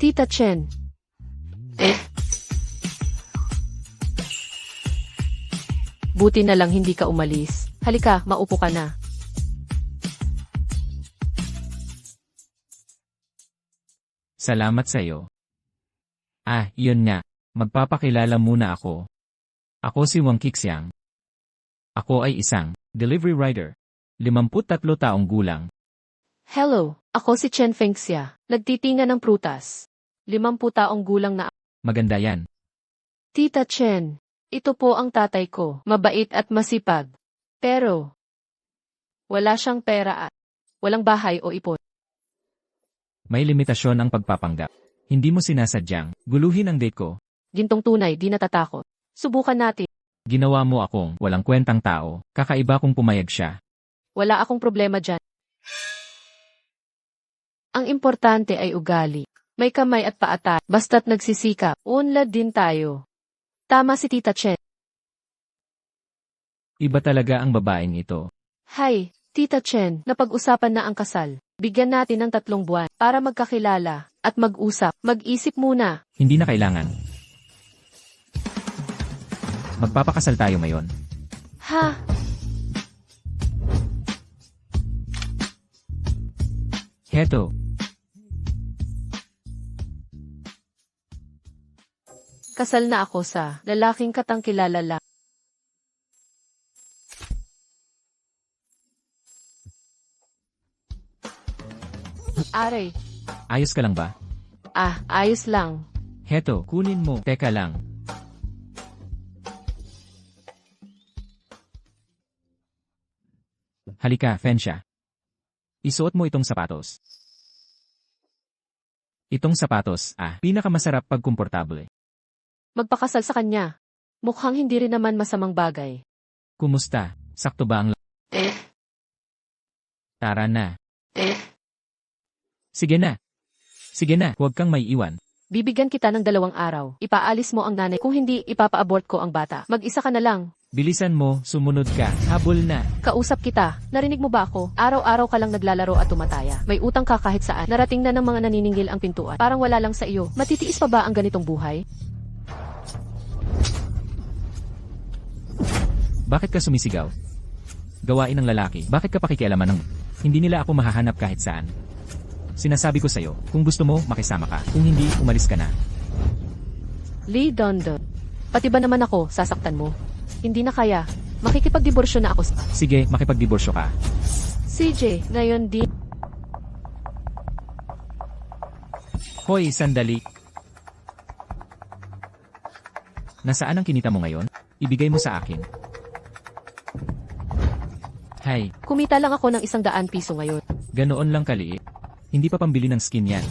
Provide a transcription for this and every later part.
Tita Chen. Buti na lang hindi ka umalis. Halika, maupo ka na. Salamat sa'yo. Yun nga. Magpapakilala muna ako. Ako si Wang Qixiang. Ako ay isang delivery rider. 53 taong gulang. Hello, ako si Chen Fengxia. Nagtitinga ng prutas. 50 taong gulang na. Maganda yan. Tita Chen, ito po ang tatay ko. Mabait at masipag. Pero, wala siyang pera at walang bahay o ipon. May limitasyon ang pagpapanggap. Hindi mo sinasadyang guluhin ang date ko. Gintong tunay, di natatakot. Subukan natin. Ginawa mo akong walang kwentang tao. Kakaiba kung pumayag siya. Wala akong problema dyan. Ang importante ay ugali. May kamay at paata. Basta't nagsisikap, unlad din tayo. Tama si Tita Chen. Iba talaga ang babaeng ito. Hay, Tita Chen, napag-usapan na ang kasal. Bigyan natin ng 3 buwan para magkakilala at mag-usap. Mag-isip muna. Hindi na kailangan. Magpapakasal tayo ngayon. Ha? Heto. Kasal na ako sa lalaking katangkilala lang. Aray. Ayos ka lang ba? Ayos lang. Heto, kunin mo. Teka lang. Halika, Fensha. Isuot mo itong sapatos. Itong sapatos, pinakamasarap pag komportable. Magpakasal sa kanya. Mukhang hindi rin naman masamang bagay. Kumusta? Sakto ba ang Tara na. Sige na. Sige na, huwag kang may iwan. Bibigyan kita ng 2 araw. Ipaalis mo ang nanay. Kung hindi, ipapa-abort ko ang bata. Mag-isa ka na lang. Bilisan mo, sumunod ka. Habol na. Kausap kita. Narinig mo ba ako? Araw-araw ka lang naglalaro at tumataya. May utang ka kahit saan. Narating na ng mga naniningil ang pintuan. Parang wala lang sa iyo. Matitiis pa ba ang ganitong buhay? Bakit ka sumisigaw? Gawain ng lalaki. Bakit ka pakikialaman ng... Hindi nila ako mahahanap kahit saan. Sinasabi ko sa'yo, kung gusto mo, makisama ka. Kung hindi, umalis ka na. Lee Dondo. Pati ba naman ako, sasaktan mo? Hindi na kaya. Makikipagdiborsyo na ako. Sige, makipagdiborsyo ka. CJ, ngayon din. Hoy, sandali. Nasaan ang kinita mo ngayon? Ibigay mo sa akin. Hay, Kumita lang ako ng 100 piso ngayon. ganoon lang kaliit. Hindi pa pambili ng skin yan.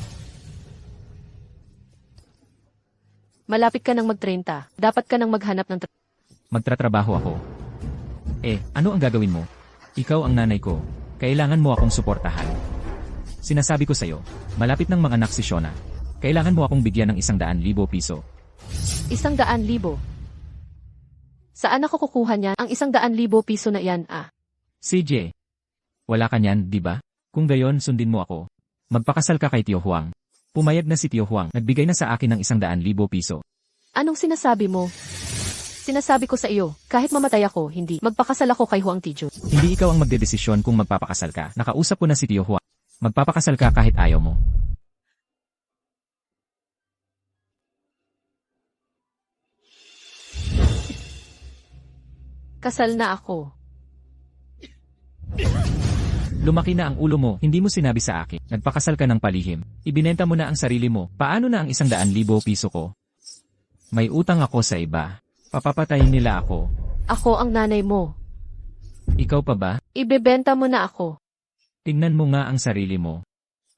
Malapit ka nang mag-30. Dapat ka nang maghanap ng Magtratrabaho ako. Ano ang gagawin mo? Ikaw ang nanay ko. Kailangan mo akong suportahan. Sinasabi ko sa'yo, malapit ng mga anak si Shona. Kailangan mo akong bigyan ng 100,000 piso. 100,000. Saan ako kukuha niyan? Ang 100,000 piso na yan, CJ, wala ka niyan, di ba? Kung gayon, sundin mo ako. Magpakasal ka kay Tio Huang. Pumayag na si Tio Huang. Nagbigay na sa akin ng 100,000 piso. Anong sinasabi mo? Sinasabi ko sa iyo, kahit mamatay ako, hindi. Magpakasal ako kay Huang Tijo. Hindi ikaw ang magdedesisyon kung magpapakasal ka. Nakausap ko na si Tio Huang. Magpapakasal ka kahit ayaw mo. Kasal na ako. Lumaki na ang ulo mo, hindi mo sinabi sa akin. Nagpakasal ka ng palihim. Ibinenta mo na ang sarili mo. Paano na ang 100,000 piso ko? May utang ako sa iba. Papapatayin nila ako. Ako ang nanay mo. Ikaw pa ba? Ibebenta mo na ako. Tingnan mo nga ang sarili mo.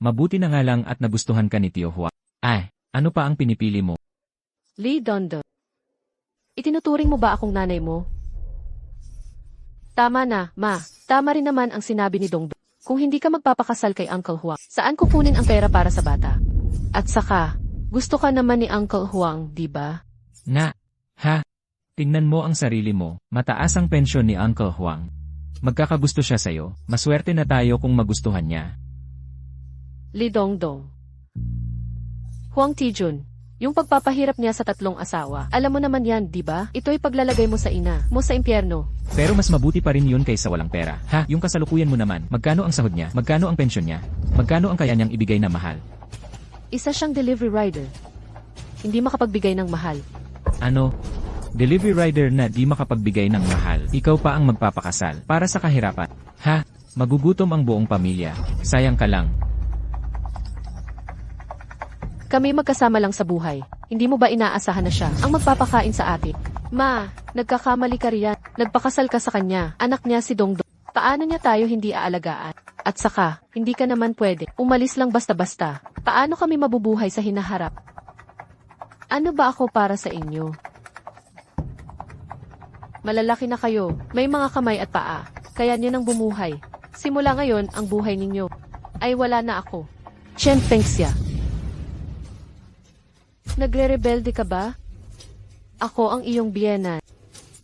Mabuti na nga lang at nagustuhan ka ni Tio Hua. Ano pa ang pinipili mo? Lee Dondo. Itinuturing mo ba akong nanay mo? Tama na, ma. Tama rin naman ang sinabi ni Dongdo. Kung hindi ka magpapakasal kay Uncle Huang, saan kukunin ang pera para sa bata? At saka, gusto ka naman ni Uncle Huang, di ba? Tingnan mo ang sarili mo. Mataas ang pensyon ni Uncle Huang. Magkakagusto siya sa'yo. Maswerte na tayo kung magustuhan niya. Lee Dongdong. Huang Tijun, yung pagpapahirap niya sa 3 asawa, alam mo naman yan, di ba? Ito'y paglalagay mo sa ina, mo sa impyerno. Pero mas mabuti pa rin yun kaysa walang pera. Ha? Yung kasalukuyan mo naman, magkano ang sahod niya? Magkano ang pensyon niya? Magkano ang kaya niyang ibigay na mahal? Isa siyang delivery rider. Hindi makapagbigay ng mahal. Ano? Delivery rider na di makapagbigay ng mahal. Ikaw pa ang magpapakasal para sa kahirapan. Ha? Magugutom ang buong pamilya. Sayang ka lang. Kami magkasama lang sa buhay. Hindi mo ba inaasahan na siya ang magpapakain sa atin? Ma, nagkakamali ka riyan. Nagpakasal ka sa kanya. Anak niya si Dongdong. Paano niya tayo hindi aalagaan? At saka, hindi ka naman pwede. Umalis lang basta-basta. Paano kami mabubuhay sa hinaharap? Ano ba ako para sa inyo? Malalaki na kayo. May mga kamay at paa. Kaya niyo nang bumuhay. Simula ngayon, ang buhay ninyo ay wala na ako. Chen Fengxia. Nagre-rebelde ka ba? Ako ang iyong biyenan.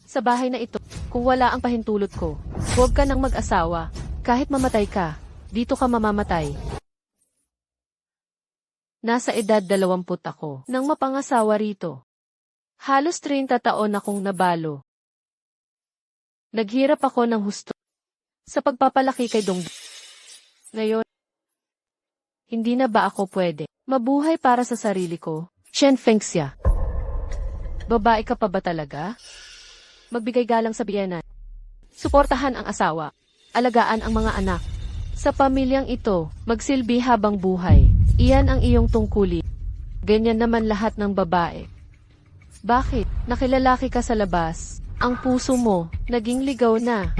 Sa bahay na ito, kung wala ang pahintulot ko, huwag ka nang mag-asawa. Kahit mamatay ka, dito ka mamamatay. Nasa edad 20 ako nang mapangasawa rito. Halos 30 taon akong nabalo. Naghirap ako ng husto sa pagpapalaki kay Dongdong. Ngayon, hindi na ba ako pwede mabuhay para sa sarili ko? Chen Fengxia. Babae ka pa ba talaga? Magbigay galang sa biyenan. Suportahan ang asawa. Alagaan ang mga anak. Sa pamilyang ito, magsilbi habang buhay. Iyan ang iyong tungkulin. Ganyan naman lahat ng babae. Bakit? Nakilalaki ka sa labas. Ang puso mo, naging ligaw na.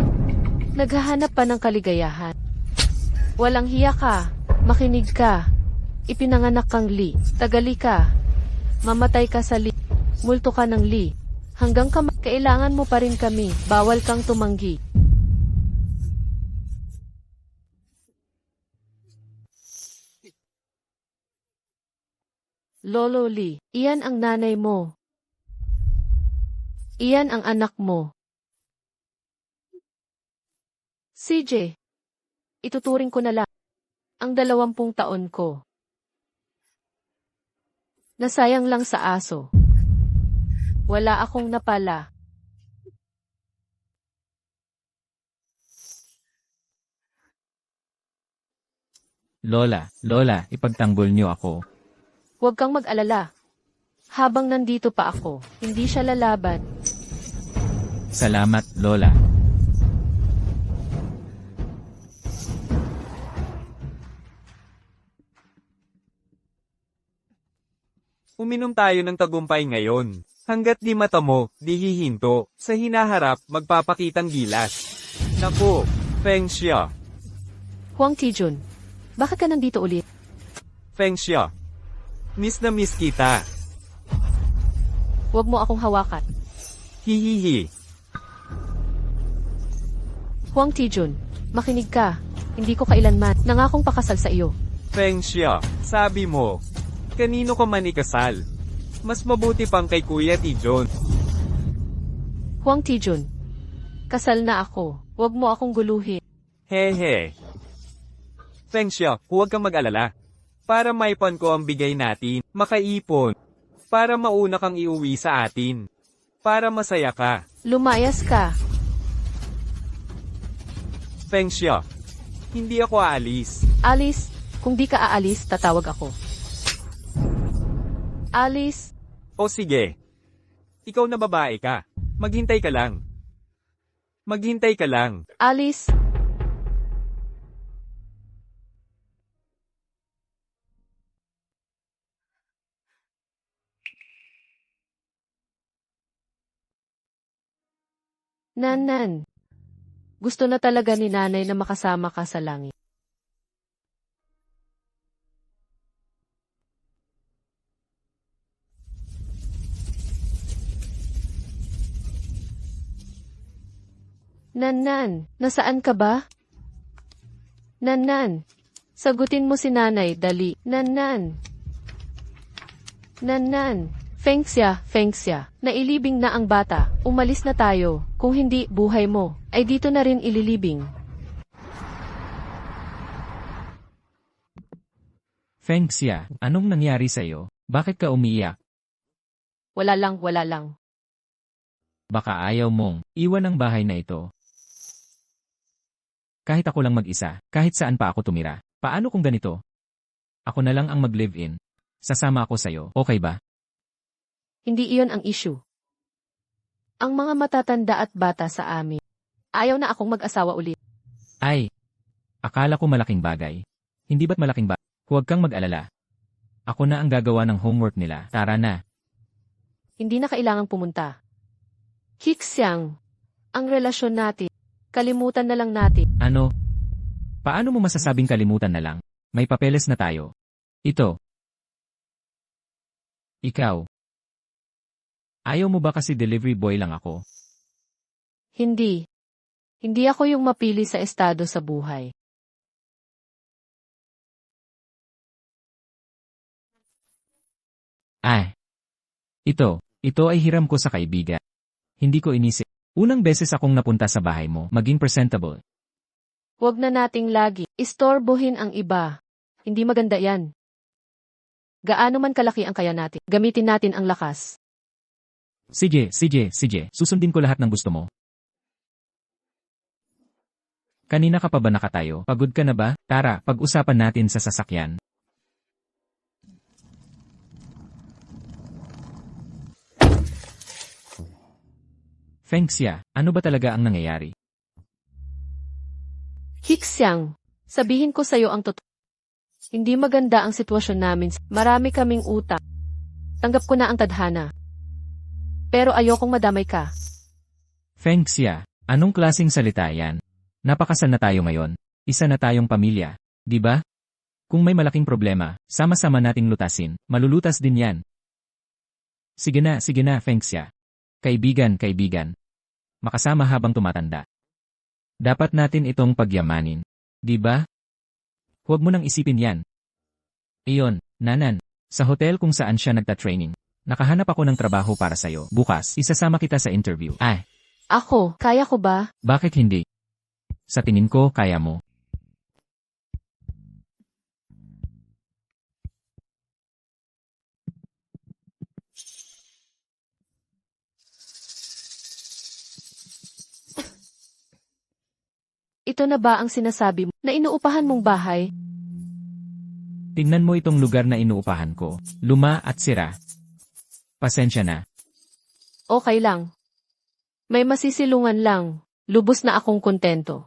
Naghahanap pa ng kaligayahan. Walang hiya ka. Makinig ka. Ipinanganak kang Li. Tagali ka. Mamatay ka sa Li. Multo ka ng Li. Hanggang kailangan mo pa rin kami. Bawal kang tumanggi. Lolo Li, iyan ang nanay mo. Iyan ang anak mo. CJ, ituturing ko na lang ang 20 taon ko. Nasayang lang sa aso. Wala akong napala. Lola, ipagtanggol niyo ako. Huwag kang mag-alala. Habang nandito pa ako, hindi siya lalaban. Salamat, Lola. Uminom tayo ng tagumpay ngayon. Hanggat di mata mo, di hihinto. Sa hinaharap, magpapakitang gilas. Naku, Fengxia. Huang Tijun, bakit ka nandito ulit? Fengxia. Miss na miss kita. Huwag mo akong hawakan. Hihihi. Huang Tijun, makinig ka. Hindi ko kailanman nangakong pakasal sa iyo. Fengxia, sabi mo. Kanino ka man ikasal? Mas mabuti pang kay Kuya Tijun. Huang Tijun, kasal na ako. Huwag mo akong guluhin. Hehe. Fengxia, huwag kang mag-alala. Para maipon ko ang bigay natin, makaipon. Para mauna kang iuwi sa atin. Para masaya ka. Lumayas ka. Fengxia, hindi ako aalis. Alice, kung di ka aalis, tatawag ako. Alice, O sige. Ikaw na babae ka. Maghintay ka lang. Maghintay ka lang. Alice. Nanan. Gusto na talaga ni nanay na makasama ka sa langit. Nanan, nasaan ka ba? Nanan, sagutin mo si nanay, dali. Nanan. Nanan. Fengxia, nailibing na ang bata. Umalis na tayo. Kung hindi, buhay mo, ay dito na rin ililibing. Fengxia, anong nangyari sa'yo? Bakit ka umiiyak? Wala lang. Baka ayaw mong iwan ang bahay na ito. Kahit ako lang mag-isa, kahit saan pa ako tumira. Paano kung ganito? Ako na lang ang mag-live-in. Sasama ako sa'yo, okay ba? Hindi iyon ang issue. Ang mga matatanda at bata sa amin. Ayaw na akong mag-asawa ulit. Ay, akala ko malaking bagay. Hindi ba't malaking bagay? Huwag kang mag-alala. Ako na ang gagawa ng homework nila. Tara na. Hindi na kailangang pumunta. Kiksang, ang relasyon natin. Kalimutan na lang natin. Ano? Paano mo masasabing kalimutan na lang? May papeles na tayo. Ito. Ikaw. Ayaw mo ba kasi delivery boy lang ako? Hindi. Hindi ako yung mapili sa estado sa buhay. Ay. Ito ay hiram ko sa kaibigan. Hindi ko inisip. Unang beses akong napunta sa bahay mo, maging presentable. Huwag na nating lagi istorbohin ang iba. Hindi maganda yan. Gaano man kalaki ang kaya natin, gamitin natin ang lakas. Sige. Susundin ko lahat ng gusto mo. Kanina ka pa ba nakatayo? Pagod ka na ba? Tara, pag-usapan natin sa sasakyan. Fengxia, ano ba talaga ang nangyayari? Kiksang, sabihin ko sa'yo ang totoo. Hindi maganda ang sitwasyon namin. Marami kaming utang. Tanggap ko na ang tadhana. Pero ayokong madamay ka. Fengxia, anong klaseng salita yan? Napakasal na tayo ngayon. Isa na tayong pamilya, di ba? Kung may malaking problema, sama-sama nating lutasin. Malulutas din yan. Sige na, Fengxia. Kaibigan. Makasama habang tumatanda. Dapat natin itong pagyamanin. Di ba? Huwag mo nang isipin yan. Iyon, Nanan, sa hotel kung saan siya nagta-training. Nakahanap ako ng trabaho para sa'yo. Bukas, isasama kita sa interview. Ay, Ako, kaya ko ba? bakit hindi? Sa tingin ko, kaya mo. Ito na ba ang sinasabi mo na inuupahan mong bahay? Tingnan mo itong lugar na inuupahan ko. Luma at sira. Pasensya na. Okay lang. May masisilungan lang. Lubos na akong kontento.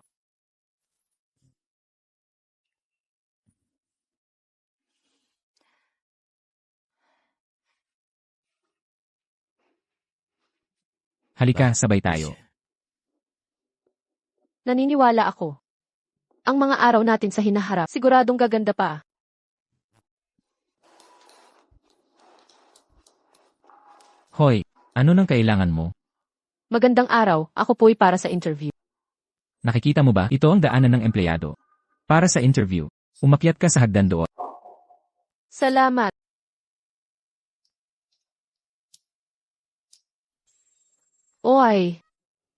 Halika, sabay tayo. Naniniwala ako. Ang mga araw natin sa hinaharap, siguradong gaganda pa. Hoy, ano nang kailangan mo? Magandang araw, ako po'y para sa interview. Nakikita mo ba? Ito ang daanan ng empleyado. Para sa interview, umakyat ka sa hagdan doon. Salamat. Oy,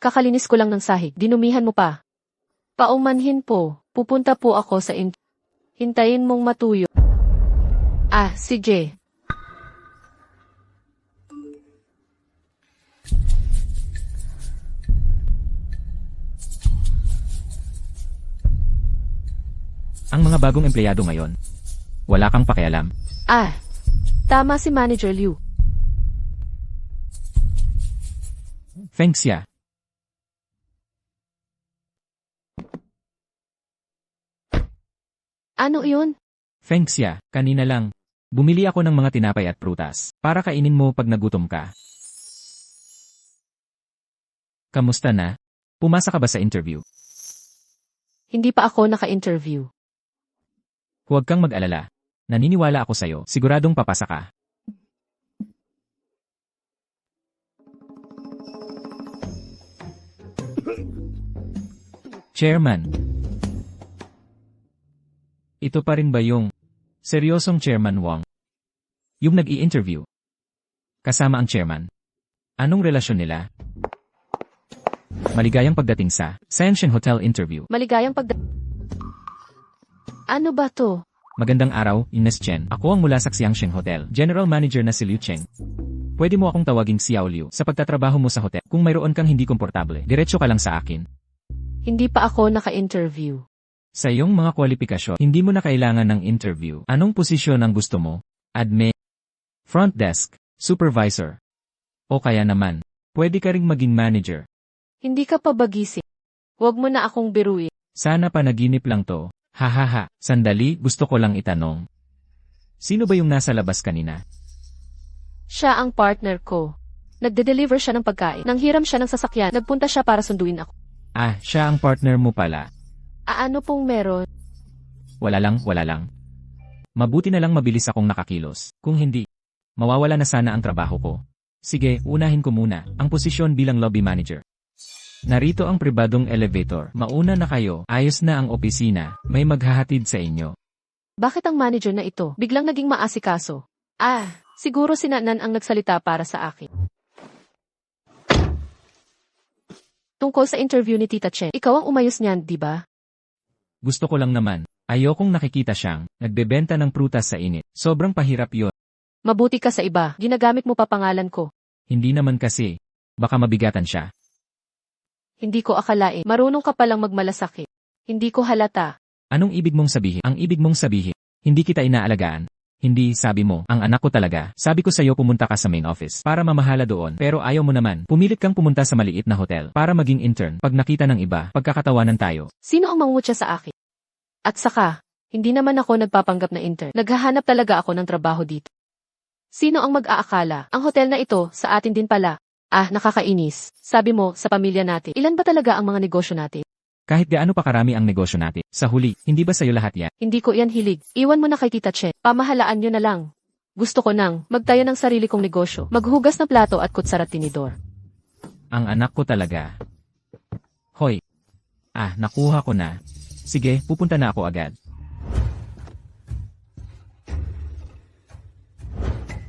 kakalinis ko lang ng sahig, dinumihan mo pa. Paumanhin po, pupunta po ako sa hintayin mong matuyo. Sige. Ang mga bagong empleyado ngayon. Wala kang pakialam. Tama si Manager Liu. Fengxia, Ano iyon? Fengxia, kanina lang. Bumili ako ng mga tinapay at prutas. Para kainin mo pag nagutom ka. Kamusta na? Pumasa ka ba sa interview? Hindi pa ako naka-interview. Huwag kang mag-alala. Naniniwala ako sa'yo. Siguradong papasa ka. Chairman. Ito pa rin ba yung seryosong Chairman Wang? Yung nag-i-interview. Kasama ang chairman. Anong relasyon nila? Maligayang pagdating sa Sanshin Hotel interview. Maligayang Ano ba to? Magandang araw, Ines Chen. Ako ang mula sa Xiangsheng Hotel. General Manager na si Liu Cheng. Pwede mo akong tawaging Xiao Liu. Sa pagtatrabaho mo sa hotel, kung mayroon kang hindi komportable, diretso ka lang sa akin. Hindi pa ako naka-interview. Sa iyong mga kwalifikasyon, hindi mo na kailangan ng interview. Anong posisyon ang gusto mo? Admin, front desk, supervisor. O kaya naman, pwede ka ring maging manager. Hindi ka pa ba gising? Huwag mo na akong biruin. Sana panaginip lang to. Hahaha, sandali, gusto ko lang itanong. Sino ba yung nasa labas kanina? Siya ang partner ko. Nagde-deliver siya ng pagkain. Nang hiram siya ng sasakyan, nagpunta siya para sunduin ako. Ah, siya ang partner mo pala. Ano pong meron? Wala lang. Mabuti na lang mabilis akong nakakilos. Kung hindi, mawawala na sana ang trabaho ko. Sige, unahin ko muna, ang posisyon bilang lobby manager. Narito ang pribadong elevator. Mauna na kayo, ayos na ang opisina, may maghahatid sa inyo. Bakit ang manager na ito biglang naging maasikaso? Siguro si Nanan ang nagsalita para sa akin. Tungkol sa interview ni Tita Chen, ikaw ang umayos niyan, di ba? Gusto ko lang naman. Ayokong nakikita siyang nagbebenta ng prutas sa init. Sobrang pahirap yon. Mabuti ka sa iba, ginagamit mo pa pangalan ko. Hindi naman kasi. Baka mabigatan siya. Hindi ko akalain, marunong ka palang magmalasakit. Hindi ko halata. Anong ibig mong sabihin? Ang ibig mong sabihin, hindi kita inaalagaan. Hindi, sabi mo, ang anak ko talaga. Sabi ko sa'yo pumunta ka sa main office para mamahala doon. Pero ayaw mo naman. Pumilit kang pumunta sa maliit na hotel para maging intern. Pag nakita ng iba, pagkakatawanan tayo. Sino ang mangutya sa akin? At saka, hindi naman ako nagpapanggap na intern. Naghahanap talaga ako ng trabaho dito. Sino ang mag-aakala? Ang hotel na ito, sa atin din pala. Nakakainis. Sabi mo, sa pamilya natin. Ilan ba talaga ang mga negosyo natin? Kahit gaano pa karami ang negosyo natin. Sa huli, hindi ba sa'yo lahat yan? Hindi ko yan hilig. Iwan mo na kay Tita Chen. Pamahalaan nyo na lang. Gusto ko nang magtayo ng sarili kong negosyo. Maghugas ng plato at kutsara at tinidor. Ang anak ko talaga. Hoy. Nakuha ko na. Sige, pupunta na ako agad.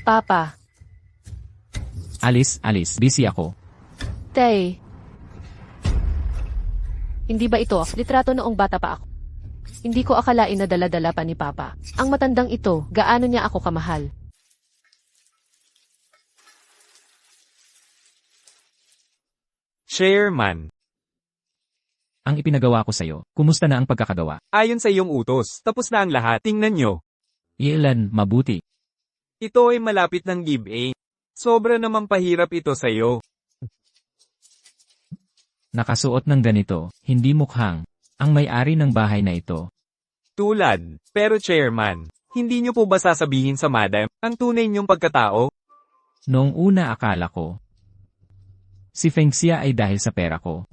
Papa. Alice, busy ako. Tay. Hindi ba ito litrato noong bata pa ako? Hindi ko akalain na dala-dala pa ni Papa. Ang matandang ito, gaano niya ako kamahal. Chairman, Ang ipinagawa ko sa'yo, kumusta na ang pagkakagawa? ayon sa iyong utos, tapos na ang lahat. Tingnan nyo. Ilan, mabuti. Ito ay malapit ng give-a. Sobra namang pahirap ito sa'yo. Nakasuot ng ganito, hindi mukhang ang may-ari ng bahay na ito. Tulad, pero chairman, hindi nyo po ba sasabihin sa madam ang tunay niyong pagkatao? Noong una akala ko, si Fengxia ay dahil sa pera ko.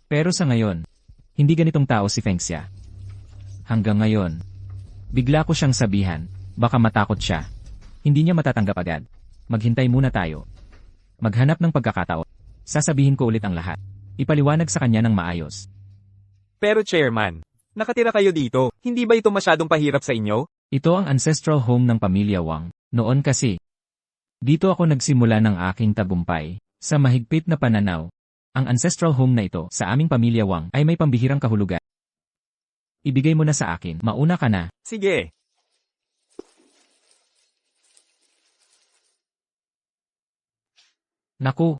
Pero sa ngayon, hindi ganitong tao si Fengxia. Hanggang ngayon, bigla ko siyang sabihan, baka matakot siya. Hindi niya matatanggap agad. Maghintay muna tayo. Maghanap ng pagkakataon. Sasabihin ko ulit ang lahat. Ipaliwanag sa kanya ng maayos. Pero chairman, nakatira kayo dito, hindi ba ito masyadong pahirap sa inyo? Ito ang ancestral home ng pamilya Wang. Noon kasi, dito ako nagsimula ng aking tagumpay. Sa mahigpit na pananaw, ang ancestral home na ito sa aming pamilya Wang ay may pambihirang kahulugan. Ibigay mo na sa akin, mauna ka na. Sige. Naku!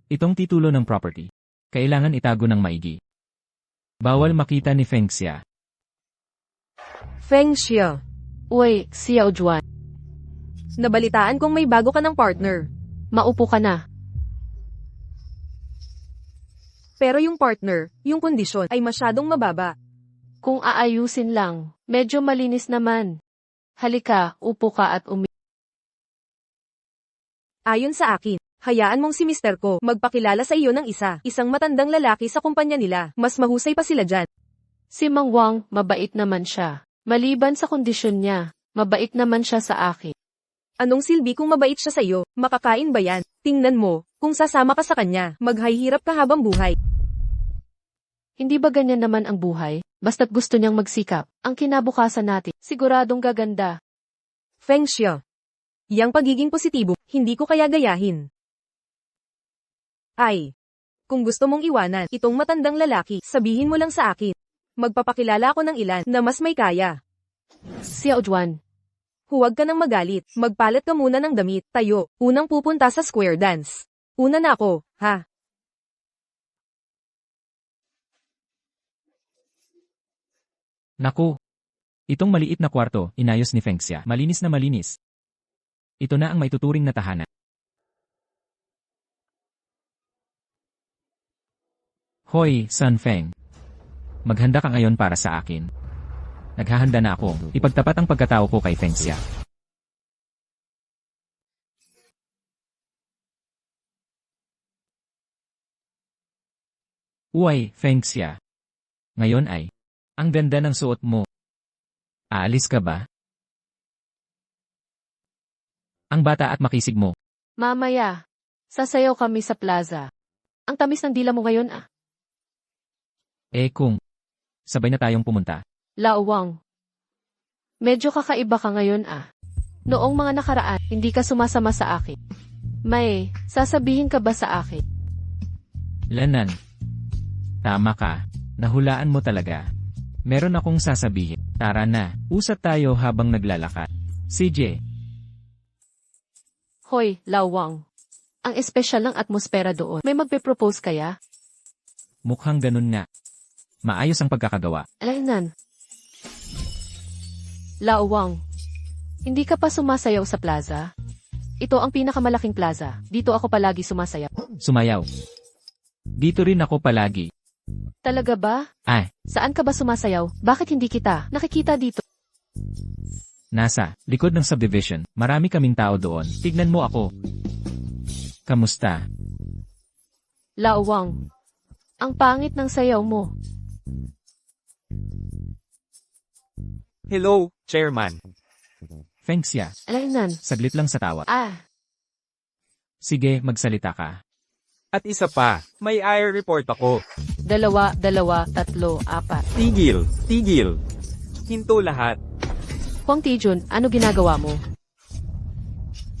Itong titulo ng property. Kailangan itago ng maigi. Bawal makita ni Fengxia. Fengxia, Uy, Xiao Juan, nabalitaan kong may bago ka ng partner. maupo ka na. Pero yung partner, yung kondisyon, ay masyadong mababa. Kung aayusin lang, medyo malinis naman. Halika, upo ka at Ayon sa akin, hayaan mong si mister ko magpakilala sa iyo ng isang matandang lalaki sa kumpanya nila. Mas mahusay pa sila dyan. Si Mang Wang, mabait naman siya. Maliban sa kondisyon niya, mabait naman siya sa akin. Anong silbi kung mabait siya sa iyo? Makakain ba yan? Tingnan mo, kung sasama ka sa kanya, maghahirap ka habang buhay. Hindi ba ganyan naman ang buhay? Basta't gusto niyang magsikap, ang kinabukasan natin, siguradong gaganda. Fengxia, yang pagiging positibo, hindi ko kaya gayahin. Ay, kung gusto mong iwanan itong matandang lalaki, sabihin mo lang sa akin. Magpapakilala ako ng ilan na mas may kaya. Xiao Juan. Huwag ka nang magalit. Magpalit ka muna ng damit. Tayo. Unang pupunta sa square dance. Una na ako, ha? Naku! Itong maliit na kwarto, inayos ni Fengxia. Malinis na malinis. Ito na ang maituturing na tahanan. Hoy, Sun Feng. Maghanda ka ngayon para sa akin. Naghahanda na ako. Ipagtapat ang pagkatao ko kay Fengxia. Uy, Fengxia. Ngayon ay, ang ganda ng suot mo. Aalis ka ba? Ang bata at makisig mo. Mamaya. Sasayaw kami sa plaza. Ang tamis ng dila mo ngayon ah. Kung sabay na tayong pumunta. Laowang. Medyo kakaiba ka ngayon ah. Noong mga nakaraan, hindi ka sumasama sa akin. May, sasabihin ka ba sa akin? Lanan. Tama ka. Nahulaan mo talaga. Meron akong sasabihin. Tara na, usap tayo habang naglalakad. CJ. Hoy, Lawang. Ang espesyal ng atmosfera doon. May magpe-propose kaya? Mukhang ganun nga. Maayos ang pagkakagawa. Alainan. Lawang. Hindi ka pa sumasayaw sa plaza? Ito ang pinakamalaking plaza. Dito ako palagi sumasayaw. Sumayaw. Dito rin ako palagi. Talaga ba? Ay, Saan ka ba sumasayaw? Bakit hindi kita nakikita dito? nasa likod ng subdivision. Marami kaming tao doon. Tignan mo ako. Kamusta? Lawang. Ang pangit ng sayaw mo. Hello, Chairman. Fengxia, Alainan. saglit lang sa tawag. Sige, magsalita ka. At isa pa, may IR report ako. 2, 2, 3, 4. Tigil, tigil. Hinto lahat. Huang Tijun, ano ginagawa mo?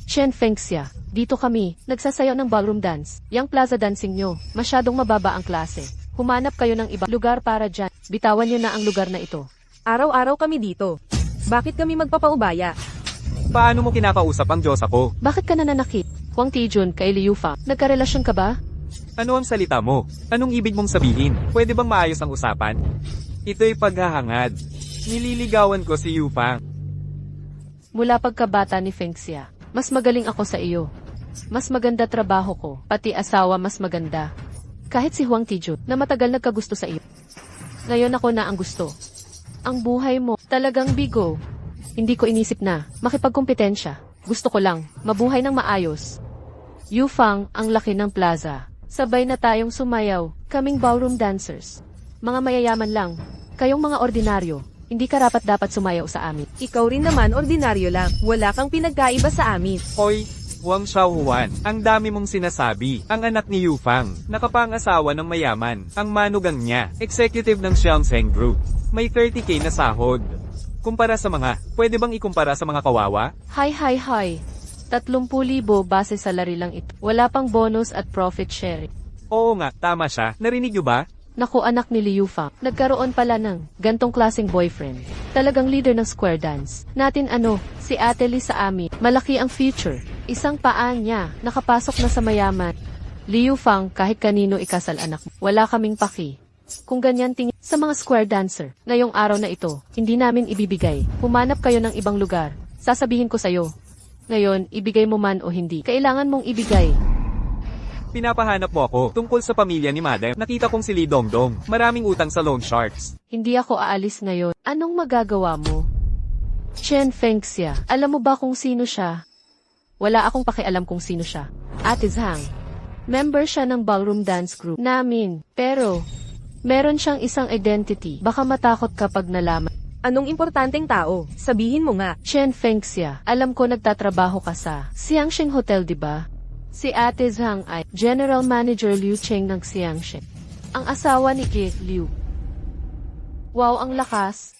Shen Fengxia, dito kami, nagsasayaw ng ballroom dance. Yang plaza dancing nyo, masyadong mababa ang klase. Humanap kayo ng ibang lugar para dyan. Bitawan nyo na ang lugar na ito. Araw-araw kami dito. Bakit kami magpapaubaya? Paano mo kinakausap ang Diyos ako? Bakit ka nananakit? Huang Tijun, kay Liu Fang, nagkarelasyon ka ba? Ano ang salita mo? Anong ibig mong sabihin? Pwede bang maayos ang usapan? Ito'y paghahangad. Nililigawan ko si Yufang. Mula pagkabata ni Fengxia, mas magaling ako sa iyo. Mas maganda trabaho ko, pati asawa mas maganda. Kahit si Huang Tijun, na matagal nagkagusto sa iyo. Ngayon ako na ang gusto. Ang buhay mo, talagang bigo. Hindi ko inisip na, makipagkompetensya. Gusto ko lang, mabuhay ng maayos. Yufang, ang laki ng plaza. Sabay na tayong sumayaw, kaming ballroom dancers. Mga mayayaman lang, kayong mga ordinaryo, hindi karapat-dapat sumayaw sa amin. Ikaw rin naman ordinaryo lang. Wala kang pinagkaiba sa amin. Hoy, Wang Xiaohuan, ang dami mong sinasabi. Ang anak ni Yufang, nakapangasawa ng mayaman. Ang manugang niya, executive ng Xiangseng Group. May 30k na sahod. Kumpara sa mga, pwede bang ikumpara sa mga kawawa? Hi. 30,000 base salary lang ito. Wala pang bonus at profit sharing. Oo nga, tama siya. Narinig niyo ba? Naku anak ni Liu Fang, nagkaroon pala ng gantong klaseng boyfriend. Talagang leader ng square dance. Natin si Ate Lee sa amin, malaki ang future. Isang paa niya, nakapasok na sa mayaman. Liu Fang, kahit kanino ikasal anak mo, wala kaming paki. Kung ganyan tingin sa mga square dancer, ngayong araw na ito, hindi namin ibibigay. Humanap kayo ng ibang lugar. Sasabihin ko sa'yo. Ngayon, ibigay mo man o hindi, kailangan mong ibigay. Pinapahanap mo ako tungkol sa pamilya ni Madam. Nakita kong si Lee Dongdong. Maraming utang sa loan sharks. Hindi ako aalis ngayon. Anong magagawa mo? Chen Fengxia, alam mo ba kung sino siya? Wala akong pakialam kung sino siya. Ate Zhang. Member siya ng ballroom dance group namin. Pero, meron siyang isang identity. Baka matakot kapag nalaman. Anong importanteng tao? Sabihin mo nga. Chen Fengxia, alam ko nagtatrabaho ka sa Xiangsheng Hotel, di ba? Si Ate Zhang ay General Manager Liu Cheng ng Xiangsheng. Ang asawa ni Ge Liu. Wow, ang lakas.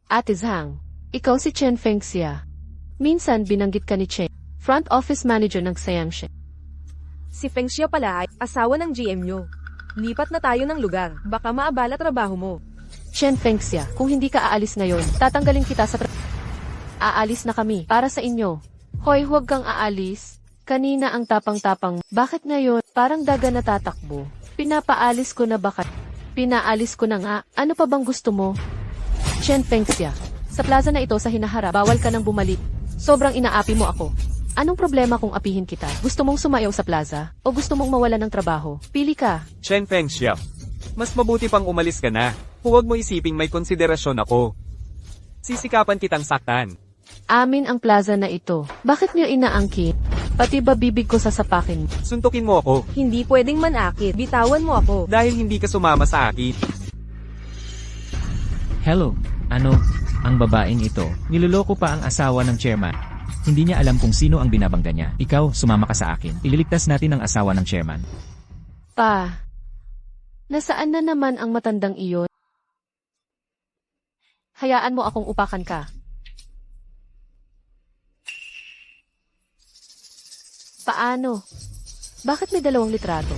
Ate Zhang, ikaw si Chen Fengxia. Minsan binanggit ka ni Cheng, front office manager ng Xiangsheng. Si Fengxia pala ay asawa ng GM nyo. Lipat na tayo ng lugar. Baka maabala trabaho mo. Chen Fengxia, kung hindi ka aalis ngayon, tatanggalin kita sa Aalis na kami, para sa inyo. Hoy, huwag kang aalis. Kanina ang tapang-tapang. Bakit ngayon? Parang daga na tatakbo. Pinapaalis ko na baka. Pinaalis ko na nga. Ano pa bang gusto mo? Chen Fengxia, sa plaza na ito sa hinaharap, bawal ka nang bumalik. Sobrang inaapi mo ako. Anong problema kung apihin kita? Gusto mong sumayaw sa plaza? O gusto mong mawala ng trabaho? Pili ka. Chen Fengxia, mas mabuti pang umalis ka na. Huwag mo isiping may konsiderasyon ako. Sisikapan kitang saktan. Amin ang plaza na ito. Bakit niyo inaangkin? Pati ba bibig ko sasapakin? Suntukin mo ako Hindi pwedeng manakit. Bitawan mo ako. dahil hindi ka sumama sa akin. Hello, ano? Ang babaeng ito, niloloko pa ang asawa ng chairman. Hindi niya alam kung sino ang binabangga niya. Ikaw, sumama ka sa akin. Ililigtas natin ang asawa ng chairman. Pa. Nasaan na naman ang matandang iyon? Hayaan mo akong upakan ka. Paano? Bakit may dalawang litrato?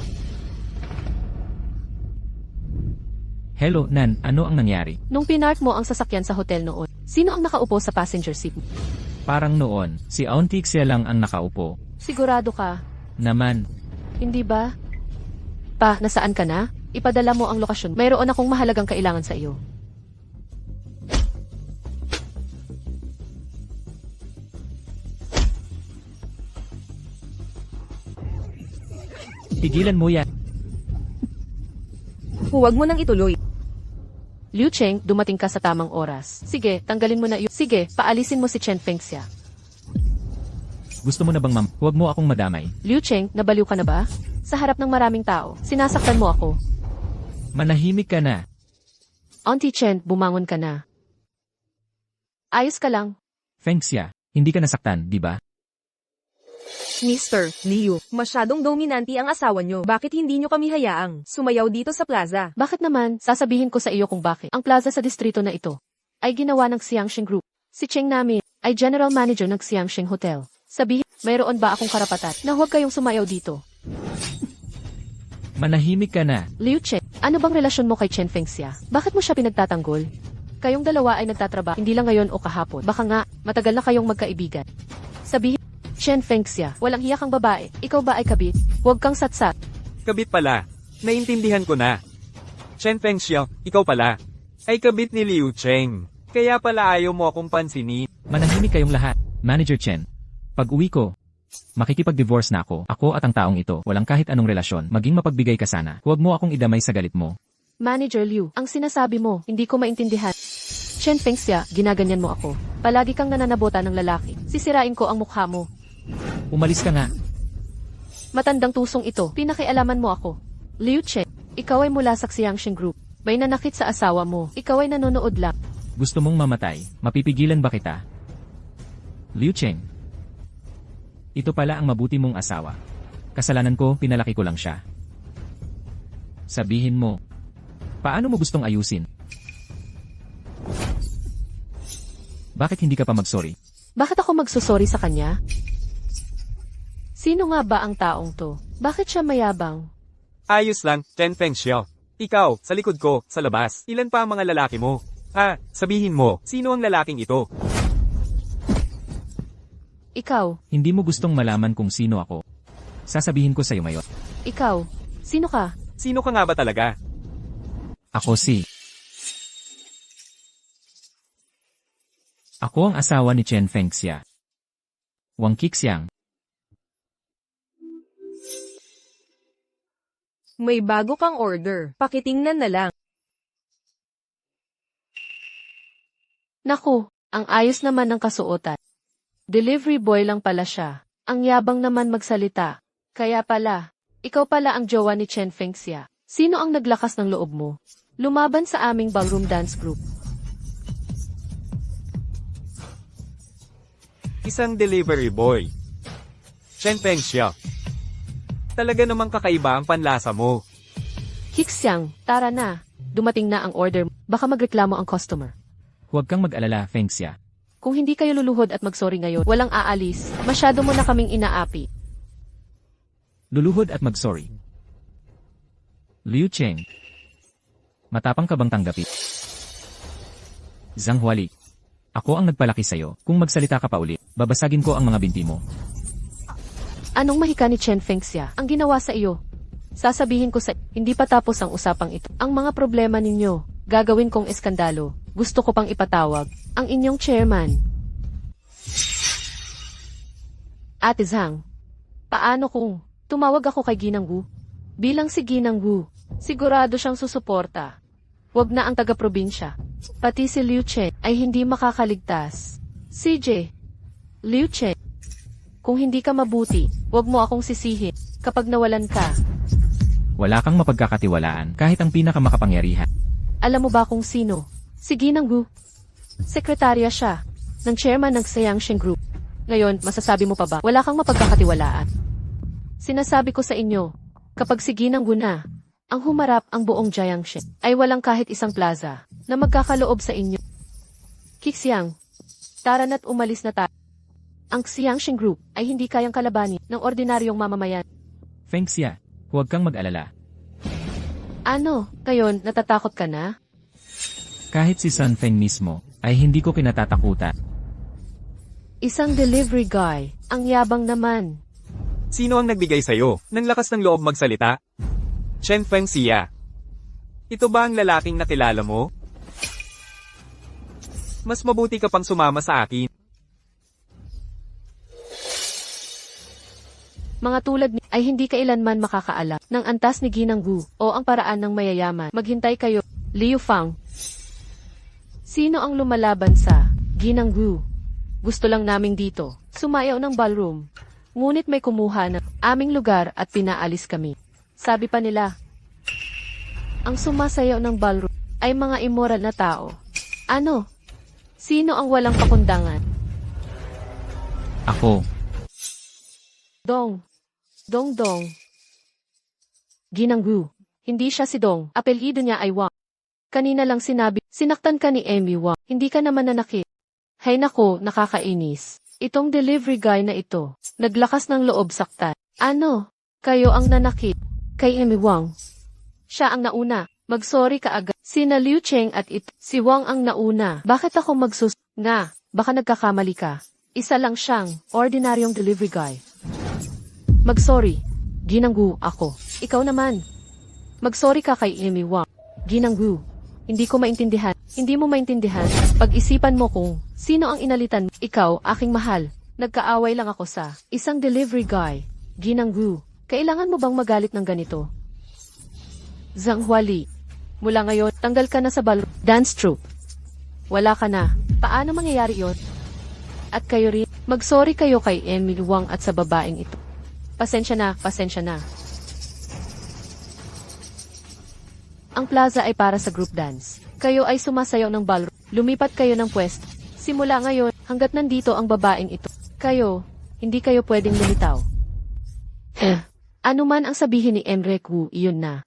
Hello, Nan, ano ang nangyari? Nung pinark mo ang sasakyan sa hotel noon, sino ang nakaupo sa passenger seat? Parang noon, si Auntie Xia lang ang nakaupo. Sigurado ka? Naman, Hindi ba? Pa, nasaan ka na? Ipadala mo ang lokasyon. Mayroon akong mahalagang kailangan sa iyo. pigilan mo yan. Huwag mo nang ituloy. Liu Cheng, dumating ka sa tamang oras. Sige, tanggalin mo na yun. Sige, paalisin mo si Chen Fengxia. Gusto mo na bang huwag mo akong madamay? Liu Cheng, nabaliw ka na ba? Sa harap ng maraming tao, sinasaktan mo ako. Manahimik ka na. Auntie Chen, bumangon ka na. Ayos ka lang. Fengxia, hindi ka nasaktan, di ba? Mr. Liu, masyadong dominante ang asawa nyo. Bakit hindi nyo kami hayaang sumayaw dito sa plaza? Bakit naman? Sasabihin ko sa iyo kung bakit. Ang plaza sa distrito na ito ay ginawa ng Xiangxing Group. Si Cheng namin ay general manager ng Xiangxing Hotel. Sabihin, mayroon ba akong karapatan na huwag kayong sumayaw dito? Manahimik ka na. Liu Cheng, ano bang relasyon mo kay Chen Fengxia? Bakit mo siya pinagtatanggol? Kayong dalawa ay nagtatrabaho, hindi lang ngayon o kahapon. Baka nga, matagal na kayong magkaibigan. Sabihin, Chen Fengxia, walang hiya kang babae. Ikaw ba ay kabit? Huwag kang satsat. Kabit pala. Naintindihan ko na. Chen Fengxia, ikaw pala. Ay kabit ni Liu Cheng. Kaya pala ayaw mo akong pansinin. Manahimik kayong lahat. Manager Chen. Pag uwi ko, makikipag-divorce na ako. Ako at ang taong ito, walang kahit anong relasyon. Maging mapagbigay ka sana. Huwag mo akong idamay sa galit mo. Manager Liu, ang sinasabi mo, hindi ko maintindihan. Chen Fengxia, ginaganyan mo ako. Palagi kang nananabota ng lalaki. Sisirain ko ang mukha mo. Umalis ka nga. Matandang tusong ito, pinakialaman mo ako. Liu Cheng, ikaw ay mula sa Xiangxing Group. May nanakit sa asawa mo. Ikaw ay nanonood lang. Gusto mong mamatay. Mapipigilan ba kita? Liu Cheng. Ito pala ang mabuti mong asawa. Kasalanan ko, pinalaki ko lang siya. Sabihin mo. Paano mo gustong ayusin? Bakit hindi ka pa mag-sorry? Bakit ako magsusorry sa kanya? Sino nga ba ang taong to? Bakit siya mayabang? Ayos lang, Chen Fengxia. Ikaw, sa likod ko, sa labas. Ilan pa ang mga lalaki mo? Sabihin mo, sino ang lalaking ito? Ikaw, Hindi mo gustong malaman kung sino ako. Sasabihin ko sa'yo ngayon. ikaw, sino ka? Sino ka nga ba talaga? Ako ang asawa ni Chen Fengxia. Wang Qixiang. May bago kang order. Pakitingnan na lang. Naku, ang ayos naman ng kasuotan. Delivery boy lang pala siya. Ang yabang naman magsalita. Kaya pala, ikaw pala ang jowa ni Chen Fengxia. Sino ang naglakas ng loob mo? Lumaban sa aming ballroom dance group. Isang delivery boy. Chen Fengxia. Talaga namang kakaiba ang panlasa mo. Qixiang, tara na. Dumating na ang order. Baka magreklamo ang customer. Huwag kang mag-alala, Fengxia. Kung hindi kayo luluhod at magsorry ngayon, walang aalis. Masyado mo na kaming inaapi. Luluhod at mag-sorry. Liu Cheng. Matapang ka bang tanggapin? Zhang Huali. Ako ang nagpalaki sa'yo. Kung magsalita ka pa ulit, babasagin ko ang mga binti mo. Anong mahika ni Chen Fengxia ang ginawa sa iyo? Sasabihin ko sa hindi pa tapos ang usapang ito. Ang mga problema ninyo, gagawin kong eskandalo. Gusto ko pang ipatawag ang inyong chairman. Ate Zhang, paano kung tumawag ako kay Ginang Wu? Bilang si Ginang Wu, sigurado siyang susuporta. Wag na ang taga-probinsya. Pati si Liu Chen ay hindi makakaligtas. CJ, Liu Chen, kung hindi ka mabuti, wag mo akong sisihin kapag nawalan ka. Wala kang mapagkakatiwalaan kahit ang pinakamakapangyarihan. Alam mo ba kung sino? Si Ginang Wu. Sekretarya siya ng chairman ng Xiangxing Group. Ngayon, masasabi mo pa ba, wala kang mapagkakatiwalaan? Sinasabi ko sa inyo, kapag si Ginang Wu na, ang humarap ang buong Jiangxing, ay walang kahit isang plaza na magkakaloob sa inyo. Kixiang, tara na't umalis na tayo. Ang Xiangxing Group ay hindi kayang kalabanin ng ordinaryong mamamayan. Fengxia, huwag kang mag-alala. Ano, kayon, natatakot ka na? Kahit si Sun Feng mismo, ay hindi ko kinatatakutan. Isang delivery guy, ang yabang naman. Sino ang nagbigay sa'yo ng lakas ng loob magsalita? Chen Fengxia. Ito ba ang lalaking nakilala mo? Mas mabuti ka pang sumama sa akin. Mga tulad ni ay hindi kailanman makakaalam ng antas ni Ginang Wu o ang paraan ng mayayaman. Maghintay kayo, Liu Fang. Sino ang lumalaban sa Ginang Wu? Gusto lang naming dito, sumayaw ng ballroom. Ngunit may kumuha ng aming lugar at pinaalis kami. Sabi pa nila, ang sumasayaw ng ballroom ay mga immoral na tao. Ano? Sino ang walang pakundangan? Ako. Dong. Dong. Ginang Wu. Hindi siya si Dong. Apelyido niya ay Wang. Kanina lang sinabi, sinaktan ka ni Emmy Wang. Hindi ka naman nanakit. Hay nako, nakakainis. Itong delivery guy na ito, naglakas ng loob saktan. Ano? Kayo ang nanakit. Kay Emmy Wang. Siya ang nauna. Mag-sorry ka agad. Sina Liu Cheng at si Wang ang nauna. Bakit ako nga? Baka nagkakamali ka. Isa lang siyang ordinaryong delivery guy. Mag-sorry. Ginang Wu, ako. Ikaw naman. Mag-sorry ka kay Emmy Wang. Ginang Wu. Hindi ko maintindihan. Hindi mo maintindihan. Pag-isipan mo kung sino ang inalitan. Ikaw, aking mahal. Nagkaaway lang ako sa isang delivery guy. Ginang Wu. Kailangan mo bang magalit ng ganito? Zhang Huali. Mula ngayon, tanggal ka na sa dance troupe. Wala ka na. Paano mangyayari yon? At kayo rin, mag-sorry kayo kay Emmy Wang at sa babaeng ito. Pasensya na. Ang plaza ay para sa group dance. Kayo ay sumasayaw ng ballroom. Lumipat kayo ng pwesto. Simula ngayon, hanggat nandito ang babaeng ito. Kayo, hindi kayo pwedeng lumitaw. Ano man ang sabihin ni Emrek Wu, iyon na.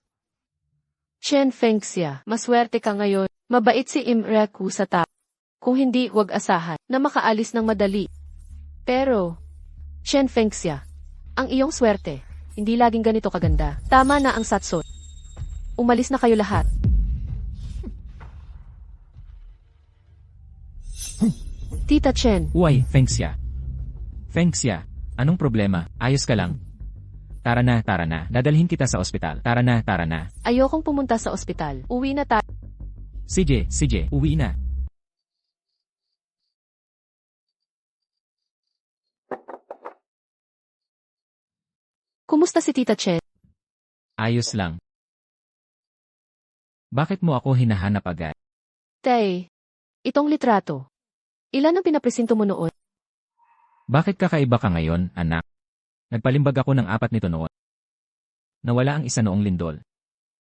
Chen Fengxia, maswerte ka ngayon. Mabait si Emrek Wu sa tao. Kung hindi, wag asahan na makaalis ng madali. Pero, Chen Fengxia, ang iyong swerte, hindi laging ganito kaganda. Tama na ang satson. Umalis na kayo lahat. Tita Chen. Uy, Fengxia. Fengxia, anong problema? Ayos ka lang? Tara na. Dadalhin kita sa ospital. Tara na. Ayokong pumunta sa ospital. Uwi na tayo. CJ, uwi na. Kumusta si Tita Chen? Ayos lang. Bakit mo ako hinahanap agad? Tay, itong litrato. Ilan ang pinapresinto mo noon? Bakit kakaiba ka ngayon, anak? Nagpalimbag ako ng 4 nito noon. Nawala ang isa noong lindol.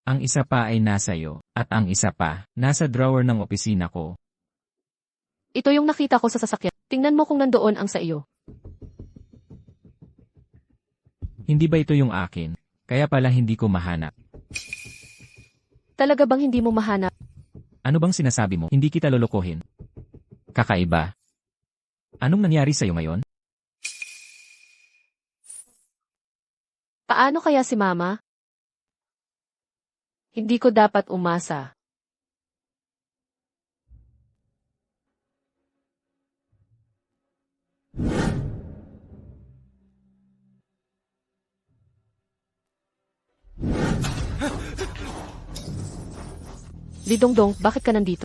Ang isa pa ay nasa iyo, at ang isa pa, nasa drawer ng opisina ko. Ito yung nakita ko sa sasakyan. Tingnan mo kung nandoon ang sa iyo. Hindi ba ito yung akin? Kaya pala hindi ko mahanap. Talaga bang hindi mo mahanap? Ano bang sinasabi mo? Hindi kita lolokohin. Kakaiba. Anong nangyari sa'yo ngayon? Paano kaya si Mama? Hindi ko dapat umasa. Lidongdong, bakit ka nandito?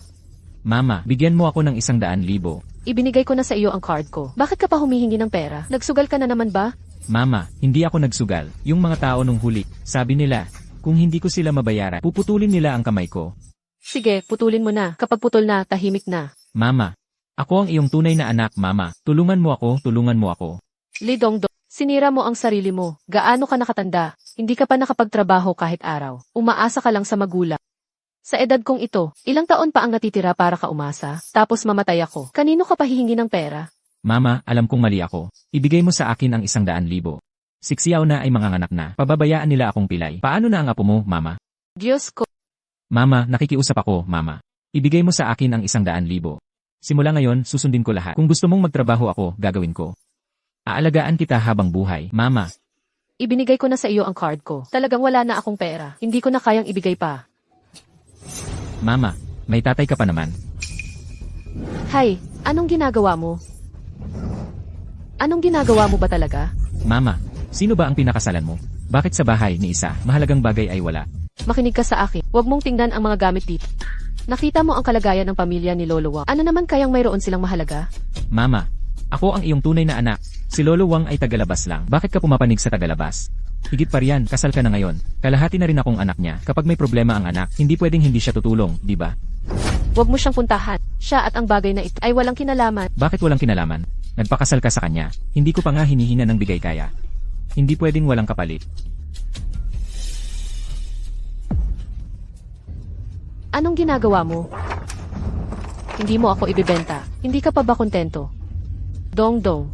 Mama, bigyan mo ako ng 100,000. Ibinigay ko na sa iyo ang card ko. Bakit ka pa humihingi ng pera? Nagsugal ka na naman ba? Mama, hindi ako nagsugal. Yung mga tao nung huli, sabi nila, kung hindi ko sila mabayaran, puputulin nila ang kamay ko. Sige, putulin mo na. Kapag putol na, tahimik na. Mama, ako ang iyong tunay na anak, Mama. Tulungan mo ako, tulungan mo ako. Lidongdong, sinira mo ang sarili mo. Gaano ka nakatanda? Hindi ka pa nakapagtrabaho kahit araw. Umaasa ka lang sa magulang. Sa edad kong ito, ilang taon pa ang natitira para ka umasa, tapos mamatay ako. Kanino ka pa hihingi ng pera? Mama, alam kong mali ako. Ibigay mo sa akin ang 100,000. Siksiyaw na ay manganganak na. Pababayaan nila akong pilay. Paano na ang apo mo, Mama? Diyos ko. Mama, nakikiusap ako, Mama. Ibigay mo sa akin ang 100,000. Simula ngayon, susundin ko lahat. Kung gusto mong magtrabaho ako, gagawin ko. Aalagaan kita habang buhay, Mama. Ibinigay ko na sa iyo ang card ko. Talagang wala na akong pera. Hindi ko na kayang ibigay pa. Mama, may tatay ka pa naman. Hay, anong ginagawa mo? Anong ginagawa mo ba talaga? Mama, sino ba ang pinakasalan mo? Bakit sa bahay ni isa, mahalagang bagay ay wala? Makinig ka sa akin. Huwag mong tingnan ang mga gamit dito. Nakita mo ang kalagayan ng pamilya ni Lolo Wang. Ano naman kayang mayroon silang mahalaga? Mama, ako ang iyong tunay na anak. Si Lolo Wang ay tagalabas lang. Bakit ka pumapanig sa tagalabas? Higit pa riyan, kasal ka na ngayon. Kalahati na rin akong anak niya. Kapag may problema ang anak, hindi pwedeng hindi siya tutulong, di ba? Huwag mo siyang puntahan. Siya at ang bagay na ito ay walang kinalaman. Bakit walang kinalaman? Nagpakasal ka sa kanya. Hindi ko pa nga hinihinga ng bigay kaya. Hindi pwedeng walang kapalit. Anong ginagawa mo? Hindi mo ako ibibenta. Hindi ka pa ba kontento? Dongdong.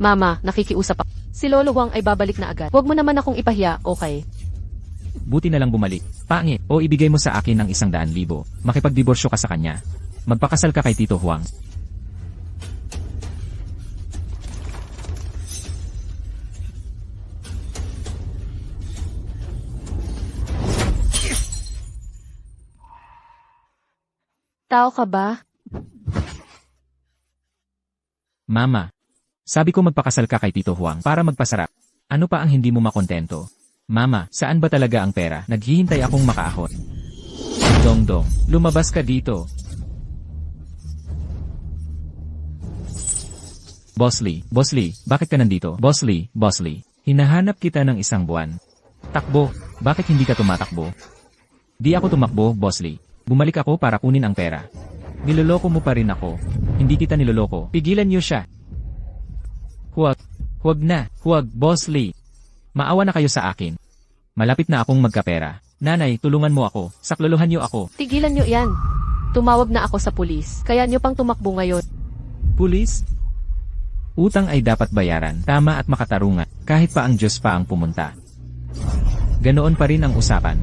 Mama, nakikiusap ako. Si Lolo Wang ay babalik na agad. Huwag mo naman akong ipahiya, okay? Buti na lang bumalik. Pangit, o ibigay mo sa akin ng 100,000. Makipagdiborsyo ka sa kanya. Magpakasal ka kay Tito Huang. Tao ka ba? Mama, sabi ko magpakasal ka kay Tito Huang para magpasarap. Ano pa ang hindi mo makontento? Mama, saan ba talaga ang pera? Naghihintay akong makaahon. Dongdong, lumabas ka dito. Boss Lee, bakit ka nandito? Boss Lee, hinahanap kita ng 1 buwan. Takbo, bakit hindi ka tumatakbo? Di ako tumakbo, Boss Lee. Bumalik ako para kunin ang pera. Niloloko mo pa rin ako. Hindi kita niloloko. Pigilan niyo siya. Huwag na, Boss Lee. Maawa na kayo sa akin. Malapit na akong magkapera. Nanay, tulungan mo ako. Saklolohan niyo ako. Tigilan niyo yan. Tumawag na ako sa pulis. Kaya niyo pang tumakbo ngayon. Pulis? Utang ay dapat bayaran, tama at makatarungan, kahit pa ang Diyos pa ang pumunta. Ganoon pa rin ang usapan.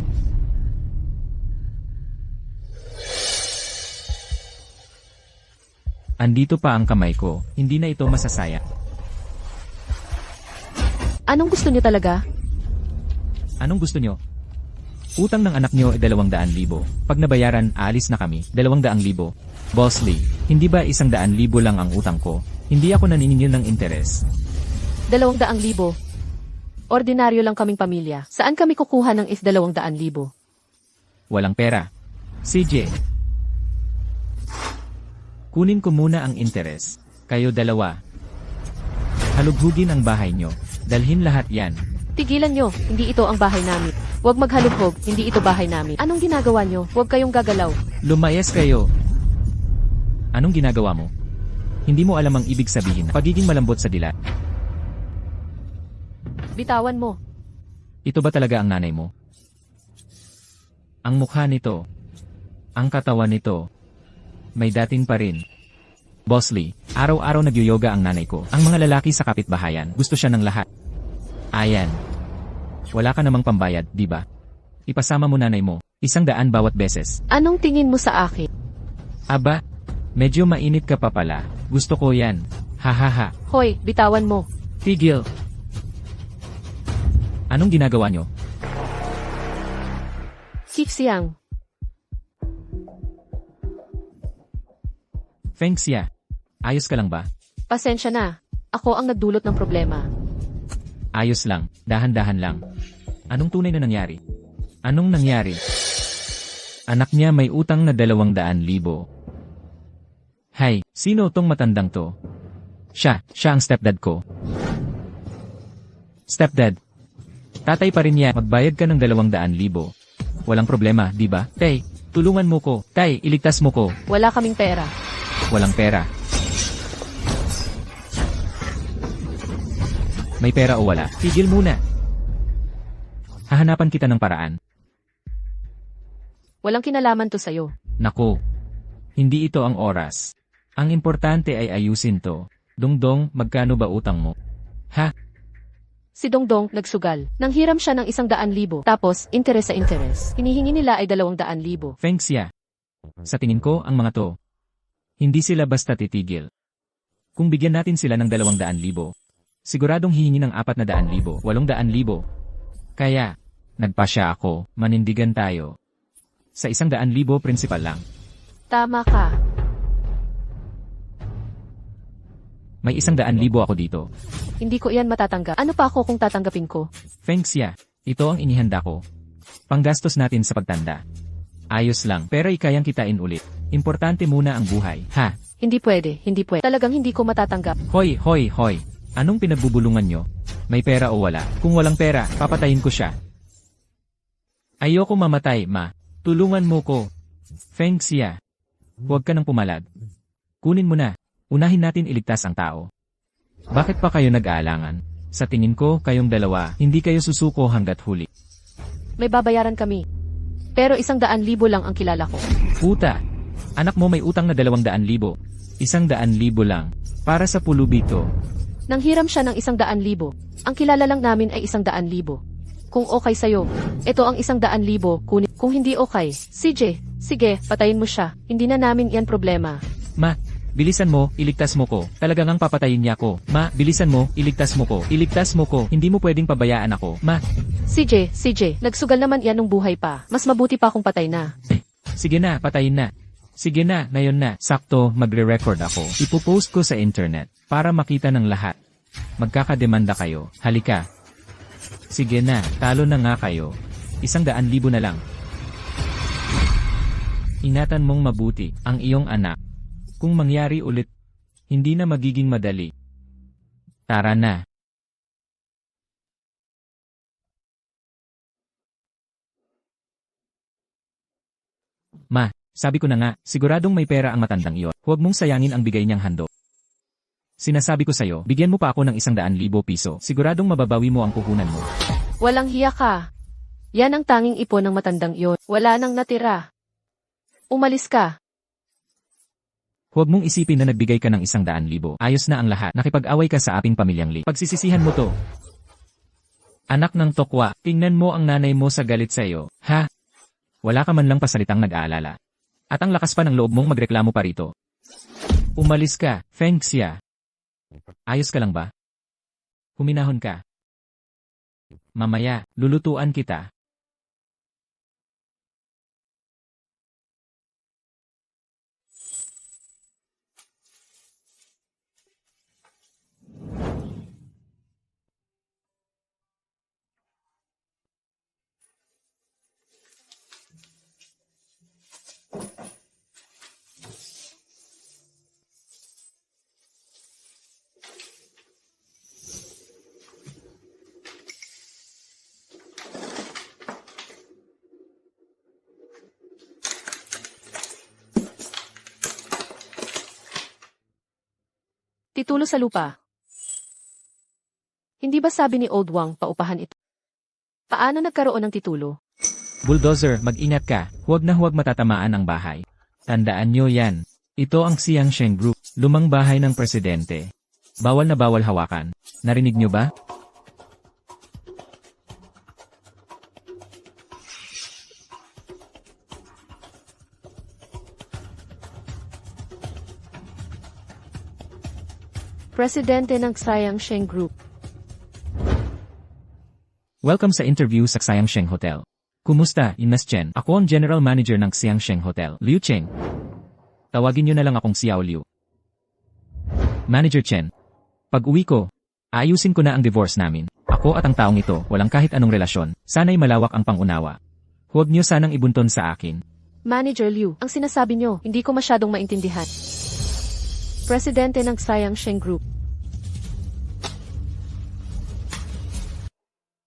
Andito pa ang kamay ko, hindi na ito masasaya. Anong gusto niyo talaga? Anong gusto nyo? Utang ng anak nyo ay 200,000. Pag nabayaran, aalis na kami, 200,000. Boss Lee, hindi ba 100,000 lang ang utang ko? Hindi ako naniningil ng interes. 200,000. Ordinaryo lang kaming pamilya. Saan kami kukuha ng 200,000? Walang pera. CJ. Kunin ko muna ang interes. Kayo dalawa. Halughugin ang bahay nyo. Dalhin lahat yan. Tigilan nyo, hindi ito ang bahay namin. Huwag maghalughog, hindi ito bahay namin. Anong ginagawa nyo? Huwag kayong gagalaw. Lumayas kayo. Anong ginagawa mo? Hindi mo alam ang ibig sabihin ng pagiging malambot sa dilat. Bitawan mo. Ito ba talaga ang nanay mo? Ang mukha nito. Ang katawan nito. May dating pa rin. Boss Lee, araw-araw nagyoyoga ang nanay ko. Ang mga lalaki sa kapitbahayan, gusto siya ng lahat. Ayan. Wala ka namang pambayad, di ba? Ipasama mo nanay mo. 100 bawat beses. Anong tingin mo sa akin? Aba, medyo mainit ka pa pala. Gusto ko yan. Hahaha. Hoy, bitawan mo. Tigil. Anong ginagawa nyo? Sixiang. Feng Xia. Ayos ka lang ba? Pasensya na. Ako ang nagdulot ng problema. Ayos lang. Dahan-dahan lang. Anong tunay na nangyari? Anong nangyari? Anak niya may utang na 200,000. Hay, sino tong matandang to? Siya ang stepdad ko. Stepdad. Tatay pa rin niya, magbayad ka ng 200,000. Walang problema, di ba? Tay, tulungan mo ko. Tay, iligtas mo ko. Wala kaming pera. Walang pera. May pera o wala? Tigil muna. Hahanapan kita ng paraan. Walang kinalaman to sa'yo. Naku. Hindi ito ang oras. Ang importante ay ayusin to. Dongdong, magkano ba utang mo? Ha? Si Dongdong nagsugal. Nanghiram siya ng 100,000. Tapos, interes sa interes. Hinihingi nila ay 200,000. Feng Xia. Sa tingin ko, ang mga to, hindi sila basta titigil. Kung bigyan natin sila ng 200,000, siguradong hihingi ng 400,000, 800,000. Kaya, nagpasya ako, manindigan tayo. Sa 100,000 prinsipal lang. Tama ka. May 100,000 ako dito. Hindi ko iyan matatanggap. Ano pa ako kung tatanggapin ko? Feng Xia, ito ang inihanda ko. Panggastos natin sa pagtanda. Ayos lang, pero ikayang kitain ulit. Importante muna ang buhay, ha? Hindi pwede, hindi pwede. Talagang hindi ko matatanggap. Hoy! Anong pinagbubulungan nyo? May pera o wala? Kung walang pera, papatayin ko siya. Ayoko mamatay, ma. Tulungan mo ko. Feng Xia. Huwag ka nang pumalad. Kunin mo na. Unahin natin iligtas ang tao. Bakit pa kayo nag-aalangan? Sa tingin ko, kayong dalawa, hindi kayo susuko hanggat huli. May babayaran kami. Pero 100,000 lang ang kilala ko. Puta! Anak mo may utang na 200,000. 100,000 lang. Para sa pulubi to. Nanghiram siya ng 100,000. Ang kilala lang namin ay 100,000. Kung okay sa'yo, ito ang 100,000, kunin. Kung hindi okay, sige, patayin mo siya. Hindi na namin yan problema. Ma, bilisan mo, iligtas mo ko. Talagang ang papatayin niya ko. Ma, bilisan mo, iligtas mo ko. Iligtas mo ko. Hindi mo pwedeng pabayaan ako. Ma. CJ, nagsugal naman yan nung buhay pa. Mas mabuti pa kung patay na. Sige na, patayin na. Sige na, ngayon na. Sakto, magre-record ako. Ipopost ko sa internet para makita ng lahat. Magkakademanda kayo. Halika. Sige na, talo na nga kayo. 100,000 na lang. Ingatan mong mabuti ang iyong anak. Kung mangyari ulit, hindi na magiging madali. Tara na. Ma, sabi ko na nga, siguradong may pera ang matandang iyon. Huwag mong sayangin ang bigay niyang handog. Sinasabi ko sa'yo, bigyan mo pa ako ng 100,000 piso. Siguradong mababawi mo ang puhunan mo. Walang hiya ka. Yan ang tanging ipon ng matandang iyon. Wala nang natira. Umalis ka. Huwag mong isipin na nagbigay ka ng 100,000. Ayos na ang lahat. Nakipag-away ka sa aping pamilyang Li. Pagsisisihan mo to. Anak ng tokwa, tingnan mo ang nanay mo sa galit sa'yo. Ha? Wala ka man lang pasalitang nag-aalala. At ang lakas pa ng loob mong magreklamo pa rito. Umalis ka, Feng Xia. Ayos ka lang ba? Huminahon ka. Mamaya, lulutuan kita. Titulo sa lupa. Hindi ba sabi ni Old Wang paupahan ito? Paano nagkaroon ng titulo? Bulldozer, mag-ingat ka. Huwag na huwag matatamaan ang bahay. Tandaan nyo yan. Ito ang Xiangsheng Group, lumang bahay ng presidente. Bawal na bawal hawakan. Narinig nyo ba? Presidente ng Xiangsheng Group. Welcome sa interview sa Xiangsheng Hotel. Kumusta, Ines Chen? Ako ang General Manager ng Xiangsheng Hotel, Liu Cheng. Tawagin nyo na lang akong Xiao Liu. Manager Chen. Pag uwi ko, ayusin ko na ang divorce namin. Ako at ang taong ito, walang kahit anong relasyon. Sana'y malawak ang pangunawa. Huwag nyo sanang ibunton sa akin. Manager Liu, ang sinasabi nyo, hindi ko masyadong maintindihan. Presidente ng Sayang Sheng Group.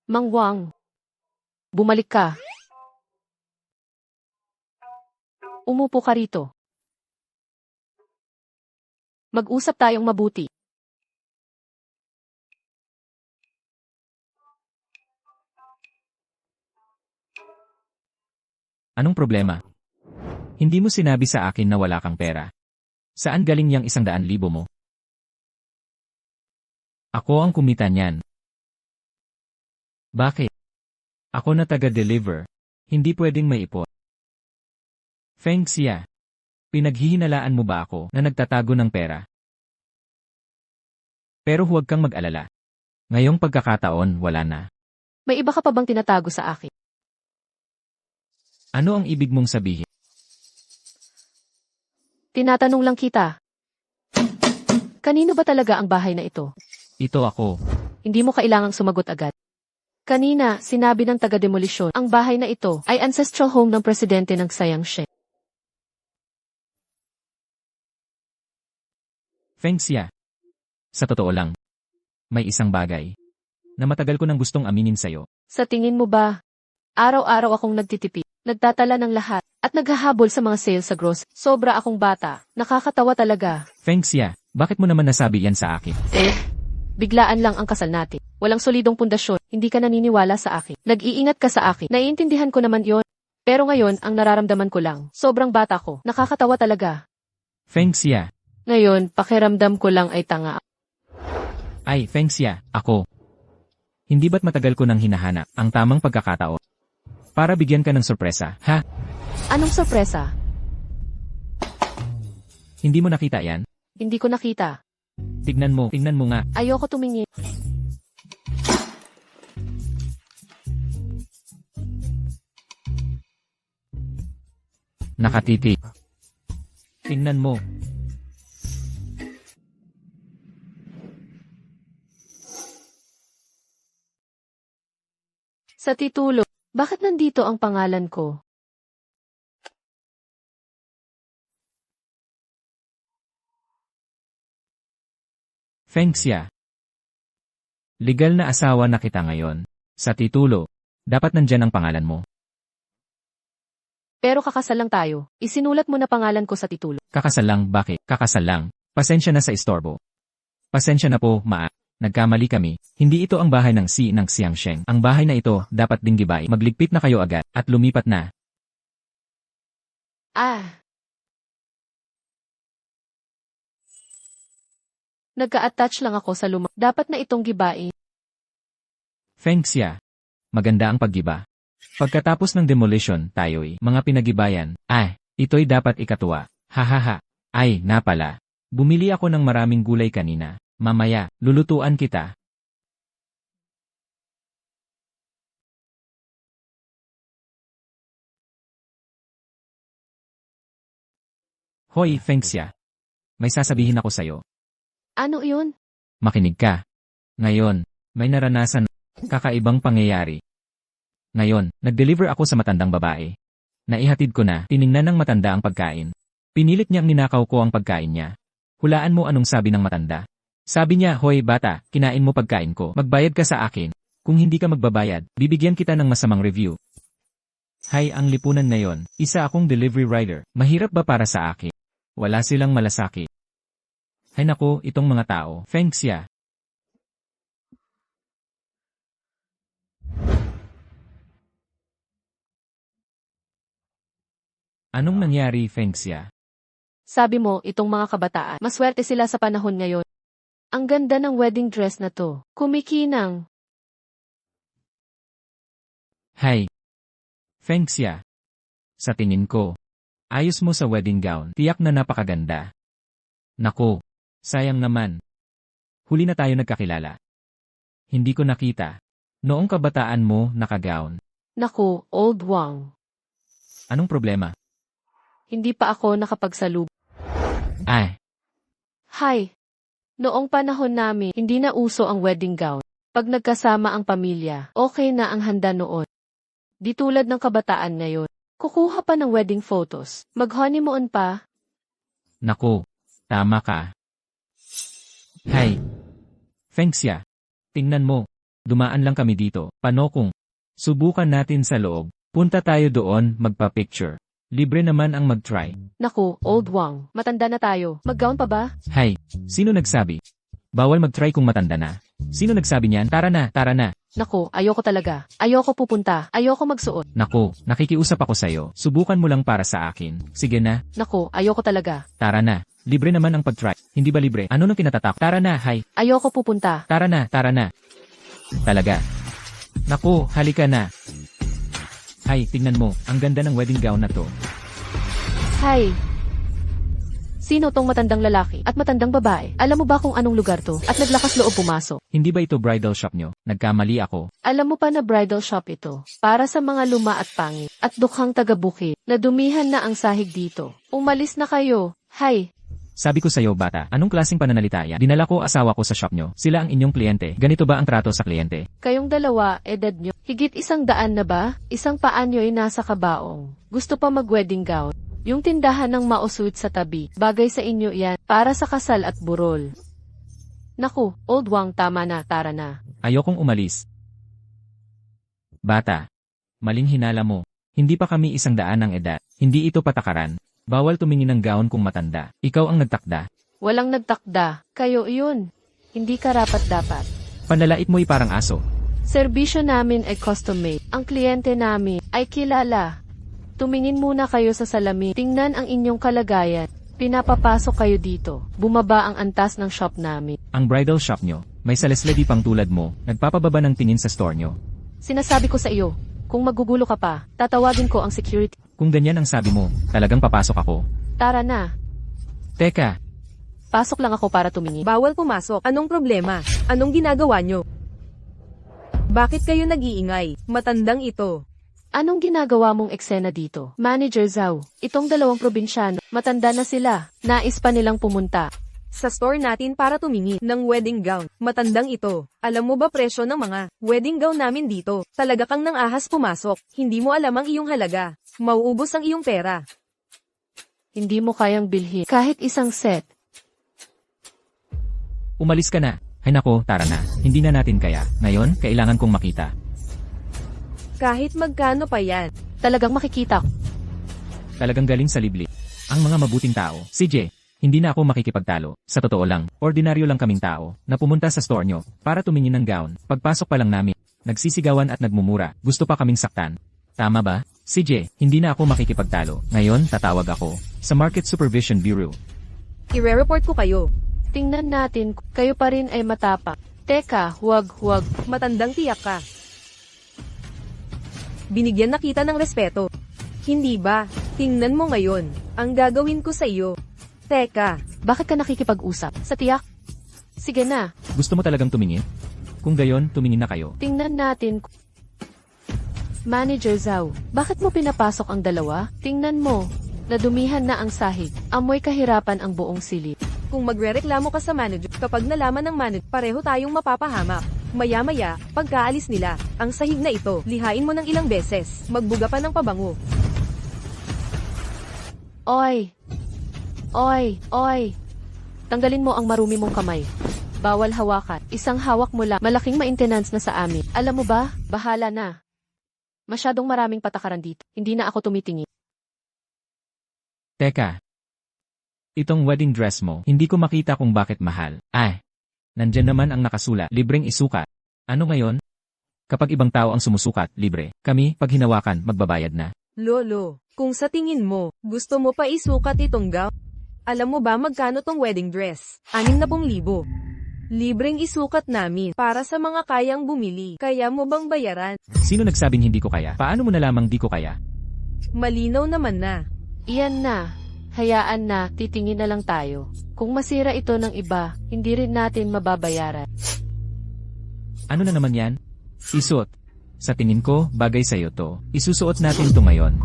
Mang Wang. Bumalik ka. Umupo ka rito. Mag-usap tayong mabuti. Anong problema? Hindi mo sinabi sa akin na wala kang pera. Saan galing yang 100,000 mo? Ako ang kumita niyan. Bakit? Ako na taga-deliver. Hindi pwedeng maipon. Feng Xia. Pinaghihinalaan mo ba ako na nagtatago ng pera? Pero huwag kang mag-alala. Ngayong pagkakataon, wala na. May iba ka pa bang tinatago sa akin? Ano ang ibig mong sabihin? Tinatanong lang kita. Kanino ba talaga ang bahay na ito? Ito ako. Hindi mo kailangang sumagot agad. Kanina, sinabi ng taga-demolisyon, ang bahay na ito ay ancestral home ng presidente ng Sayang Sheng. Feng Xia. Sa totoo lang, may isang bagay na matagal ko nang gustong aminin sa'yo. Sa tingin mo ba, araw-araw akong nagtitipid, nagtatala ng lahat, at naghahabol sa mga sales sa gross. Sobra akong bata. Nakakatawa talaga. Feng Xia, bakit mo naman nasabi yan sa akin? Biglaan lang ang kasal natin. Walang solidong pundasyon. Hindi ka naniniwala sa akin. Nag-iingat ka sa akin. Naiintindihan ko naman yon. Pero ngayon, ang nararamdaman ko lang. Sobrang bata ko. Nakakatawa talaga. Feng Xia. Ngayon, pakiramdam ko lang ay tanga. Ay, Feng Xia, ako. Hindi ba't matagal ko nang hinahanap ang tamang pagkakataon? Para bigyan ka ng sorpresa, ha? Anong sorpresa? Hindi mo nakita yan? Hindi ko nakita. Tignan mo nga. Ayoko tumingin. Nakatitig. Tingnan mo. Sa titulo, bakit nandito ang pangalan ko? Feng Xia. Legal na asawa na kita ngayon. Sa titulo, dapat nandyan ang pangalan mo. Pero kakasal lang tayo. Isinulat mo na pangalan ko sa titulo. Kakasal lang, bakit? Kakasal lang. Pasensya na sa istorbo. Pasensya na po, maa. Nagkamali kami. Hindi ito ang bahay ng ng Xiang Sheng. Ang bahay na ito, dapat ding gibay. Magligpit na kayo agad, at lumipat na. Ah. Nagka-attach lang ako sa Dapat na itong gibain. Feng Xia. Maganda ang paggiba. Pagkatapos ng demolition, tayo'y mga pinagibayan. Ito'y dapat ikatuwa. Hahaha. Ay, napala. Bumili ako ng maraming gulay kanina. Mamaya, lulutuan kita. Hoy, Feng Xia. May sasabihin ako sa'yo. Ano iyon? Makinig ka. Ngayon, may naranasan kakaibang pangyayari. Ngayon, nag-deliver ako sa matandang babae. Naihatid ko na, tiningnan ng matanda ang pagkain. Pinilit niyang ninakaw ko ang pagkain niya. Hulaan mo anong sabi ng matanda. Sabi niya, hoy bata, kinain mo pagkain ko. Magbayad ka sa akin. Kung hindi ka magbabayad, bibigyan kita ng masamang review. Hay, ang lipunan ngayon. Isa akong delivery rider. Mahirap ba para sa akin? Wala silang malasakit. Hay nako, itong mga tao. Feng Xia. Anong nangyari, Feng Xia? Sabi mo, itong mga kabataan, maswerte sila sa panahon ngayon. Ang ganda ng wedding dress na to. Kumikinang. Hay. Feng Xia. Sa tingin ko, ayos mo sa wedding gown. Tiyak na napakaganda. Nako, sayang naman. Huli na tayo nagkakilala. Hindi ko nakita. Noong kabataan mo, nakagown. Naku, Old Wang. Anong problema? Hindi pa ako nakapagsalub. Hay. Noong panahon namin, hindi na uso ang wedding gown. Pag nagkasama ang pamilya, okay na ang handa noon. Di tulad ng kabataan ngayon. Kukuha pa ng wedding photos. Mag-honeymoon pa. Naku, tama ka. Hay. Fengxia. Tingnan mo. Dumaan lang kami dito. Paano kung subukan natin sa loob? Punta tayo doon, magpa-picture. Libre naman ang mag-try. Naku, Old Wang, matanda na tayo. Mag-gown pa ba? Hay, sino nagsabi? Bawal mag-try kung matanda na. Sino nagsabi niyan? Tara na, tara na. Naku, ayoko talaga. Ayoko pupunta. Ayoko magsuot. Naku, nakikiusap ako sa'yo. Subukan mo lang para sa akin. Sige na, Naku, ayoko talaga. tara na. Libre naman ang pag-try. Hindi ba libre? Ano nang kinatatak? Tara na, hay. Ayoko pupunta. Tara na, tara na. Talaga. Naku, halika na. Hay, tingnan mo. Ang ganda ng wedding gown na to. Hi. Sino tong matandang lalaki at matandang babae? Alam mo ba kung anong lugar to? At naglakas loob pumasok. Hindi ba ito bridal shop nyo? Nagkamali ako. Alam mo pa na bridal shop ito. Para sa mga luma at pangit. At dukhang taga-bukid. Nadumihan na ang sahig dito. Umalis na kayo. Hi. Sabi ko sa'yo, bata, anong klaseng pananalita yan? Dinala ko asawa ko sa shop nyo. Sila ang inyong kliyente. Ganito ba ang trato sa kliyente? Kayong dalawa, edad nyo. Higit 100 na ba? Isang paa nyo ay nasa kabaong. Gusto pa mag-wedding gown. Yung tindahan ng mausuit sa tabi. Bagay sa inyo yan. Para sa kasal at burol. Naku, Old Wang, tama na. Tara na. Ayokong umalis. Bata, maling hinala mo. Hindi pa kami 100 ng edad. Hindi ito patakaran. Bawal tumingin ng gown kung matanda. Ikaw ang nagtakda. Walang nagtakda. Kayo yun. Hindi karapat-dapat. Panlalait mo'y parang aso. Serbisyo namin ay custom-made. Ang kliyente namin ay kilala. Tumingin muna kayo sa salamin. Tingnan ang inyong kalagayan. Pinapapasok kayo dito. Bumaba ang antas ng shop namin. Ang bridal shop nyo, may salesledi pang tulad mo, nagpapababa ng tingin sa store nyo. Sinasabi ko sa iyo, kung magugulo ka pa, tatawagin ko ang security. Kung ganyan ang sabi mo, talagang papasok ako. Tara na. Teka, Pasok lang ako para tumingin. Bawal pumasok. Anong problema? Anong ginagawa nyo? Bakit kayo nag-iingay? Matandang ito. Anong ginagawa mong eksena dito? Manager Zhao, itong dalawang probinsyano, matanda na sila. Nais pa nilang pumunta. Sa store natin para tumingin ng wedding gown. Matandang ito. Alam mo ba presyo ng mga wedding gown namin dito? Talaga kang nang ahas pumasok. Hindi mo alam ang iyong halaga. Mauubos ang iyong pera. Hindi mo kayang bilhin kahit isang set. umalis ka na. Ay nako, tara na. Hindi na natin kaya. Ngayon, kailangan kong makita. Kahit magkano pa yan. Talagang makikita ko. Talagang galing sa libli. Ang mga mabuting tao. CJ, hindi na ako makikipagtalo. Sa totoo lang, ordinaryo lang kaming tao na pumunta sa store nyo para tumingin ng gown. Pagpasok pa lang namin, nagsisigawan at nagmumura. Gusto pa kaming saktan. Tama ba? CJ, hindi na ako makikipagtalo. Ngayon, tatawag ako sa Market Supervision Bureau. I-report ko kayo. Tingnan natin, kayo pa rin ay matapang. Teka, huwag. Matandang tiyak ka. Binigyan na kita ng respeto. Hindi ba? Tingnan mo ngayon. Ang gagawin ko sa iyo. Teka, Bakit ka nakikipag-usap? Sa tiyak? Sige na, Gusto mo talagang tumingin? Kung gayon, tumingin na kayo. tingnan natin. Manager Zhao, bakit mo pinapasok ang dalawa? Tingnan mo, nadumihan na ang sahig. Amoy kahirapan ang buong silid. kung magrereklamo ka sa manager, kapag nalaman ng manager, pareho tayong mapapahamak. Maya-maya, pagkaalis nila, ang sahig na ito, lihain mo ng ilang beses. Magbuga pa ng pabango. Oy! Tanggalin mo ang marumi mong kamay. Bawal hawakan. Isang hawak mo lang. Malaking maintenance na sa amin. Alam mo ba? Bahala na. Masyadong maraming patakaran dito. Hindi na ako tumitingin. Teka. Itong wedding dress mo, hindi ko makita kung bakit mahal. Nandyan naman ang nakasulat, libreng isukat. Ano ngayon? Kapag ibang tao ang sumusukat, libre. Kami, pag hinawakan, magbabayad na. Lolo, kung sa tingin mo, gusto mo pa isukat itong gown? Alam mo ba magkano tong wedding dress? 60,000. Libreng isukat namin para sa mga kayang bumili. Kaya mo bang bayaran? Sino nagsabing hindi ko kaya? Paano mo nalamang di ko kaya? Malinaw naman na. Iyan na. Hayaan na, titingin na lang tayo. Kung masira ito ng iba, hindi rin natin mababayaran. Ano na naman yan? Isuot. Sa tingin ko, bagay sa'yo to. Isusuot natin to ngayon.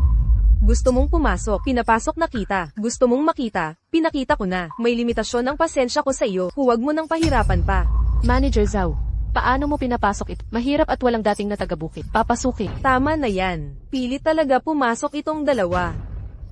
Gusto mong pumasok, pinapasok na kita. Gusto mong makita, pinakita ko na. May limitasyon ang pasensya ko sa iyo, huwag mo nang pahirapan pa. Manager Zhao, Paano mo pinapasok ito? Mahirap at walang dating na taga-bukid. Papasukin. Tama na yan. Pilit talaga pumasok itong dalawa.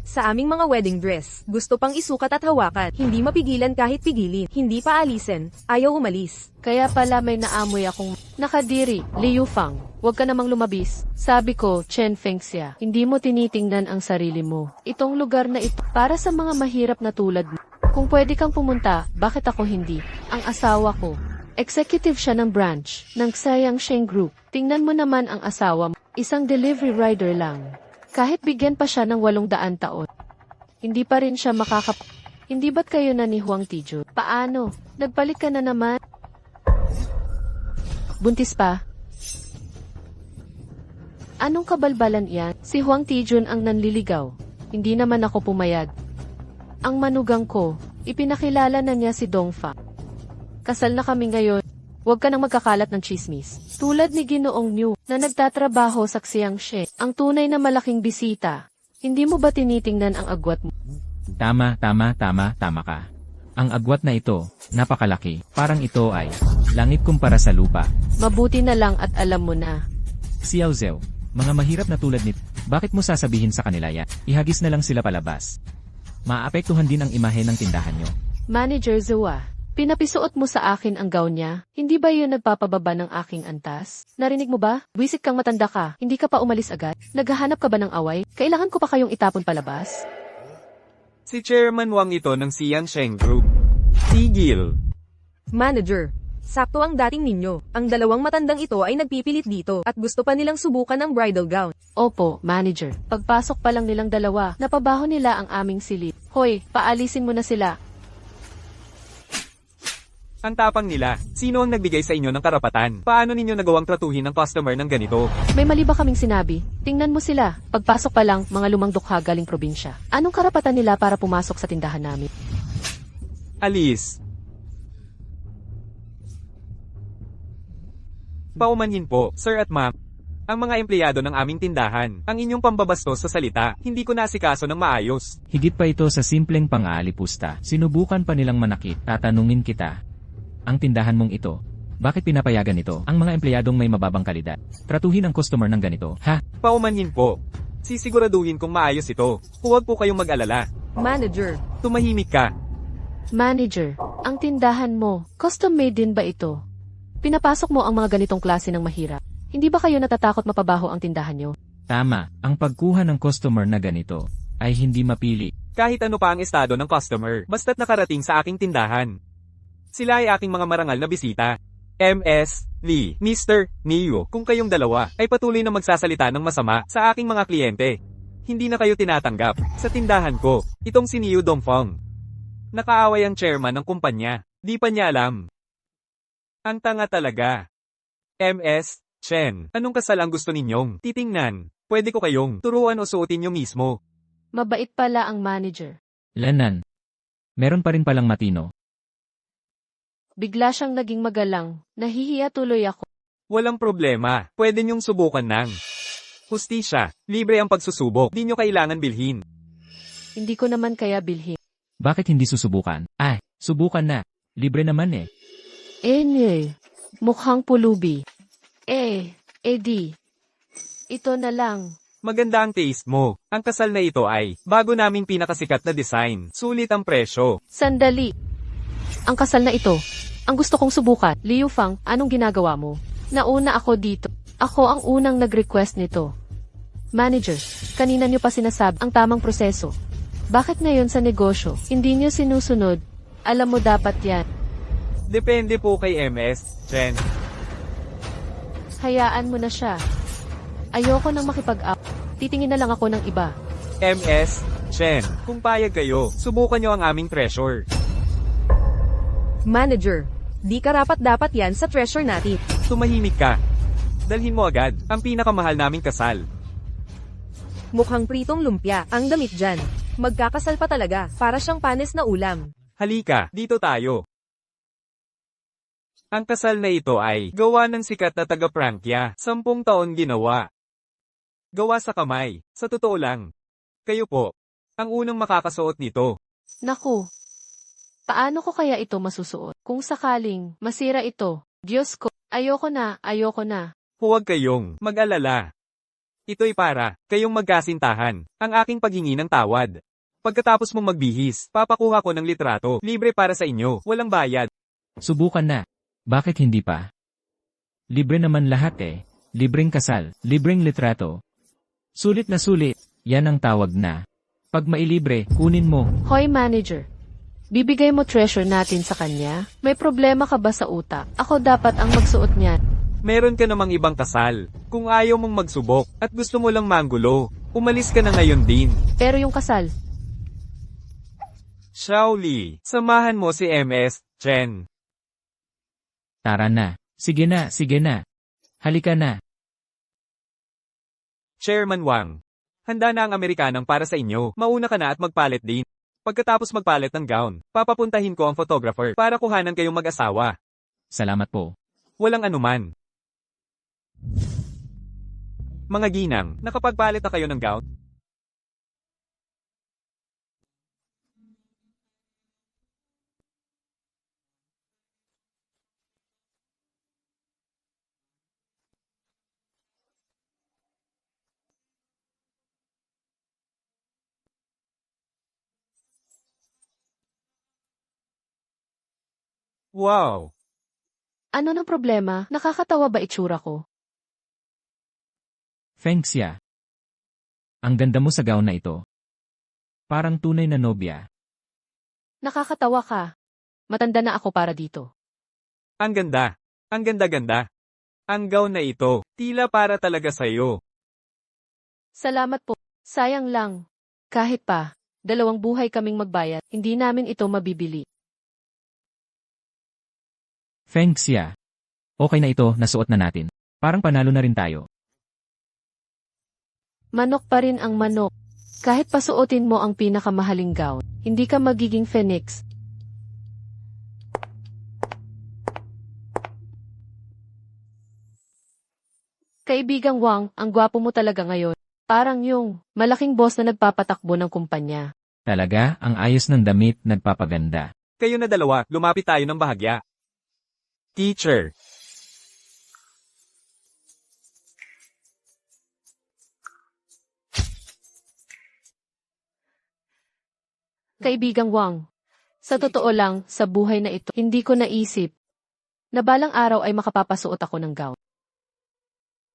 Sa aming mga wedding dress, gusto pang isukat at hawakan. Hindi mapigilan kahit pigilin. Hindi pa alisin. Ayaw umalis. Kaya pala may naamoy akong nakadiri, Liu Fang. Huwag ka namang lumabis. Sabi ko, Chen Fengxia, hindi mo tinitingnan ang sarili mo. Itong lugar na ito, para sa mga mahirap na tulad mo. Kung pwede kang pumunta, bakit ako hindi? Ang asawa ko, executive siya ng branch, ng Sayang Sheng Group. Tingnan mo naman ang asawa mo, isang delivery rider lang. Kahit bigyan pa siya ng 800 taon. Hindi pa rin siya Hindi ba't kayo na ni Huang Tijun? Paano? Nagbalik ka na naman? Buntis pa? Anong kabalbalan iyan? Si Huang Tijun ang nanliligaw. Hindi naman ako pumayag. Ang manugang ko, ipinakilala na niya si Dongfa. Kasal na kami ngayon. Huwag ka nang magkakalat ng chismis. Tulad ni Ginoong Niu, na nagtatrabaho sa Xiangshe, ang tunay na malaking bisita. Hindi mo ba tinitingnan ang agwat mo? Tama ka. Ang agwat na ito, napakalaki. Parang ito ay langit kumpara sa lupa. Mabuti na lang at alam mo na. Xiao Zhou, mga mahirap na tulad nito, bakit mo sasabihin sa kanila yan? Ihagis na lang sila palabas. Maapektuhan din ang imahe ng tindahan nyo. Manager Zua, pinapisuot mo sa akin ang gown niya. Hindi ba yun nagpapababa ng aking antas? Narinig mo ba? Wisit kang matanda ka. Hindi ka pa umalis agad? Naghahanap ka ba ng away? Kailangan ko pa kayong itapon palabas? Si Chairman Wang ito ng Sian Sheng Group. Tigil. Manager, sakto ang dating ninyo. Ang dalawang matandang ito ay nagpipilit dito at gusto pa nilang subukan ang bridal gown. Opo, manager. Pagpasok pa lang nilang dalawa, napabaho nila ang aming silid. Hoy, paalisin mo na sila. Ang tapang nila. Sino ang nagbigay sa inyo ng karapatan? Paano ninyo nagawang tratuhin ng customer ng ganito? May mali ba kaming sinabi? Tingnan mo sila. Pagpasok pa lang, mga lumang dukha galing probinsya. Anong karapatan nila para pumasok sa tindahan namin? Alis. Paumanhin po, sir at ma'am. Ang mga empleyado ng aming tindahan, ang inyong pambabastos sa salita, hindi ko nasikaso ng maayos. Higit pa ito sa simpleng pang-aalipusta. Sinubukan pa nilang manakit. Tatanungin kita. Ang tindahan mong ito, bakit pinapayagan ito ang mga empleyadong may mababang kalidad? Tratuhin ang customer ng ganito, ha? Paumanhin po. Sisiguraduhin kong maayos ito. Huwag po kayong mag-alala. Manager, Tumahimik ka. Manager, ang tindahan mo, custom-made din ba ito? Pinapasok mo ang mga ganitong klase ng mahirap. Hindi ba kayo natatakot mapabaho ang tindahan nyo? Tama, ang pagkuha ng customer na ganito ay hindi mapili. Kahit ano pa ang estado ng customer, basta't nakarating sa aking tindahan. Sila ay aking mga marangal na bisita. MS, Lee, Mr. Niu, kung kayong dalawa ay patuloy na magsasalita ng masama sa aking mga kliyente, hindi na kayo tinatanggap sa tindahan ko. Itong si Niu Dongfeng. Nakaaway ang chairman ng kumpanya. Di pa niya alam. Ang tanga talaga. MS, Chen, anong kasal ang gusto ninyong titingnan? Pwede ko kayong turuan o suotin nyo mismo. Mabait pala ang manager. Lanan. Meron pa rin palang matino. Bigla siyang naging magalang. Nahihiya tuloy ako. Walang problema. Pwede nyong subukan ng hustisya. Libre ang pagsusubok. Di nyo kailangan bilhin. Hindi ko naman kaya bilhin. Bakit hindi susubukan? Ay, subukan na. Libre naman eh. Mukhang pulubi. Di. Ito na lang. Maganda ang taste mo. Ang kasal na ito ay bago naming pinakasikat na design. Sulit ang presyo. Sandali. Ang kasal na ito. Ang gusto kong subukan. Liu Fang, anong ginagawa mo? Nauna ako dito. Ako ang unang nag-request nito. Manager, kanina niyo pa sinasabi ang tamang proseso. Bakit ngayon sa negosyo, hindi niyo sinusunod? Alam mo dapat yan. Depende po kay MS, Chen. Hayaan mo na siya. Ayoko nang makipag-up. Titingin na lang ako ng iba. MS, Chen. Kung payag kayo, subukan nyo ang aming treasure. Manager, di karapat dapat yan sa treasure natin. Tumahimik ka. Dalhin mo agad ang pinakamahal naming kasal. Mukhang pritong lumpia ang damit dyan. Magkakasal pa talaga, para siyang panis na ulam. Halika, dito tayo. Ang kasal na ito ay gawa ng sikat na taga-Prankya. 10 taon ginawa. Gawa sa kamay. Sa totoo lang. Kayo po, ang unang makakasuot nito. Naku. Paano ko kaya ito masusuot? Kung sakaling masira ito, Diyos ko, Ayoko na. Huwag kayong mag-alala. Ito'y para kayong magkasintahan. Ang aking paghingi ng tawad. Pagkatapos mong magbihis, papakuha ko ng litrato. Libre para sa inyo, walang bayad. Subukan na. Bakit hindi pa? Libre naman lahat eh. Libreng kasal, libreng litrato. Sulit na sulit, yan ang tawag na. Pag mailibre, kunin mo. Hoy manager. Bibigay mo treasure natin sa kanya? May problema ka ba sa utak? Ako dapat ang magsuot niyan. Meron ka namang ibang kasal. Kung ayaw mong magsubok at gusto mo lang manggulo, umalis ka na ngayon din. Pero yung kasal, Shaoli, samahan mo si MS Chen. Tara na. Sige na. Halika na. Chairman Wang. Handa na ang Amerikanang para sa inyo. Mauna ka na at magpalit din. Pagkatapos magpalit ng gown, papapuntahin ko ang photographer para kuhanan kayong mag-asawa. Salamat po. Walang anuman. Mga ginang, nakapagpalit na kayo ng gown? Wow! ano ng problema? Nakakatawa ba itsura ko? Feng Xia. Ang ganda mo sa gown na ito. Parang tunay na nobya. Nakakatawa ka. Matanda na ako para dito. Ang ganda. Ang ganda-ganda. Ang gown na ito, tila para talaga sa'yo. Salamat po. Sayang lang. Kahit pa, 2 buhay kaming magbayad, hindi namin ito mabibili. Feng Xia. Okay na ito, nasuot na natin. Parang panalo na rin tayo. Manok pa rin ang manok. Kahit pasuotin mo ang pinakamahaling gown, hindi ka magiging phoenix. Kaibigang Wang, ang gwapo mo talaga ngayon. Parang yung malaking boss na nagpapatakbo ng kumpanya. Talaga, ang ayos ng damit nagpapaganda. Kayo na dalawa, lumapit tayo ng bahagya. Teacher. Kaibigang Wang, sa totoo lang, sa buhay na ito, hindi ko naisip na balang araw ay makapapasuot ako ng gown.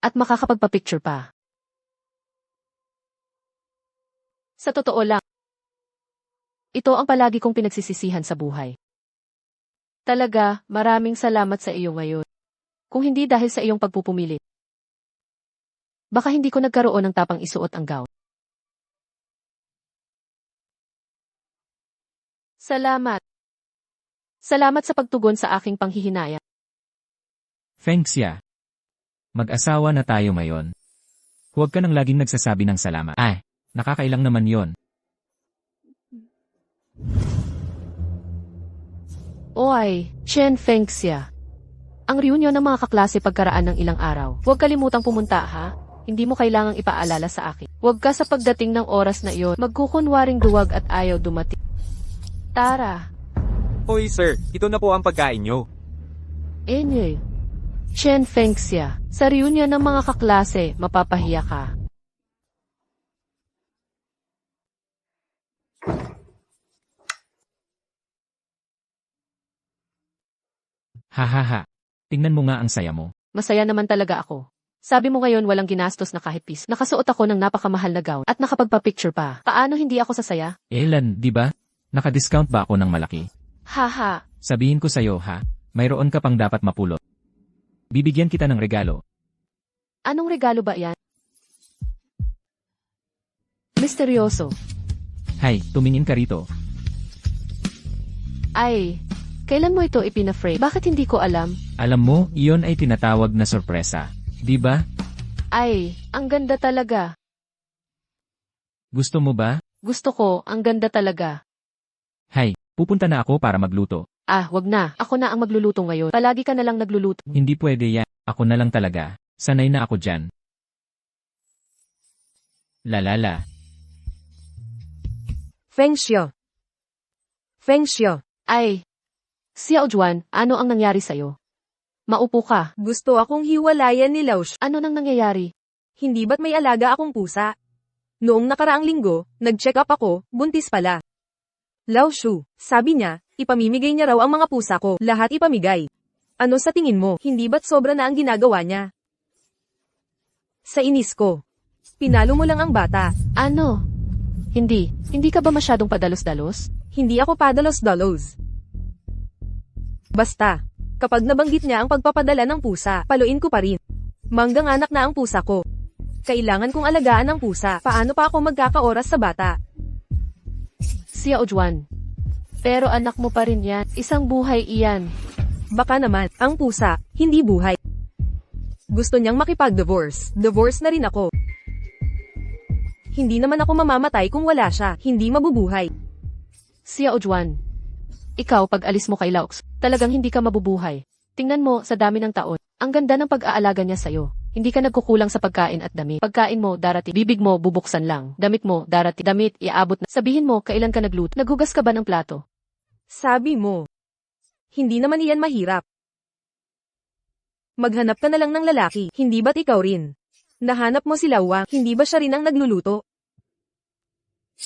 At makakapagpa-picture pa. Sa totoo lang, ito ang palagi kong pinagsisisihan sa buhay. Talaga, maraming salamat sa iyo ngayon. Kung hindi dahil sa iyong pagpupumilit, baka hindi ko nagkaroon ng tapang isuot ang gown. Salamat. Salamat sa pagtugon sa aking panghihinayang. Feng Xia. Mag-asawa na tayo ngayon. Huwag ka nang laging nagsasabi ng salamat. Ay, nakakailang naman yon. Oy, Chen Feng Xia. Ang reunion ng mga kaklase pagkaraan ng ilang araw. Huwag kalimutang pumunta ha. Hindi mo kailangang ipaalala sa akin. Huwag ka sa pagdating ng oras na iyon, magkukunwaring duwag at ayaw dumating. Tara. Hoy sir, ito na po ang pagkain nyo. Enye. Chen Feng Xia. Sa reunion ng mga kaklase, mapapahiya ka. Hahaha. Tingnan mo nga ang saya mo. Masaya naman talaga ako. Sabi mo ngayon walang ginastos na kahit piso. Nakasuot ako ng napakamahal na gown at nakapagpa-picture pa. Paano hindi ako sasaya? Elan, di ba? Naka-discount ba ako ng malaki? Haha. Sabihin ko sa'yo ha, mayroon ka pang dapat mapulot. Bibigyan kita ng regalo. Anong regalo ba yan? Misteryoso. Hay, tumingin ka rito. Ay, kailan mo ito ipina-frame? Bakit hindi ko alam? Alam mo, iyon ay tinatawag na sorpresa. Di ba? Ay, ang ganda talaga. Gusto mo ba? Gusto ko, ang ganda talaga. Hay, pupunta na ako para magluto. Ah, wag na. Ako na ang magluluto ngayon. Palagi ka na lang nagluluto. Hindi pwede yan. Ako na lang talaga. Sanay na ako dyan. Lalala. Feng Xia. Feng Xia. Ay, Xiao Juan, ano ang nangyari sa'yo? Maupo ka. Gusto akong hiwalayan ni Laush. Ano nang nangyayari? Hindi ba't may alaga akong pusa? Noong nakaraang linggo, nag-check up ako, buntis pala. Laoshu, sabi niya, ipamimigay niya raw ang mga pusa ko, lahat ipamigay. Ano sa tingin mo, hindi ba't sobra na ang ginagawa niya? Sa inis ko. Pinalo mo lang ang bata. Ano? Hindi ka ba masyadong padalos-dalos? Hindi ako padalos-dalos. Basta, kapag nabanggit niya ang pagpapadala ng pusa, paluin ko pa rin. Manggang anak na ang pusa ko. Kailangan kong alagaan ang pusa, paano pa ako magkakaoras sa bata? Xiao Juan. Pero anak mo pa rin yan, isang buhay iyan. Baka naman, ang pusa, hindi buhay. Gusto niyang makipag-divorce, divorce na rin ako. Hindi naman ako mamamatay kung wala siya, hindi mabubuhay. Xiao Juan. Ikaw pag alis mo kay Laux, talagang hindi ka mabubuhay. Tingnan mo sa dami ng taon, ang ganda ng pag-aalaga niya sa'yo. Hindi ka nagkukulang sa pagkain at damit. Pagkain mo, darating. Bibig mo, bubuksan lang. Damit mo, darating. Damit, iaabot na. Sabihin mo, kailan ka nagluto. Naghugas ka ba ng plato? Sabi mo. Hindi naman iyan mahirap. Maghanap ka na lang ng lalaki, hindi ba't ikaw rin? Nahanap mo si Lawang, hindi ba siya rin ang nagluluto?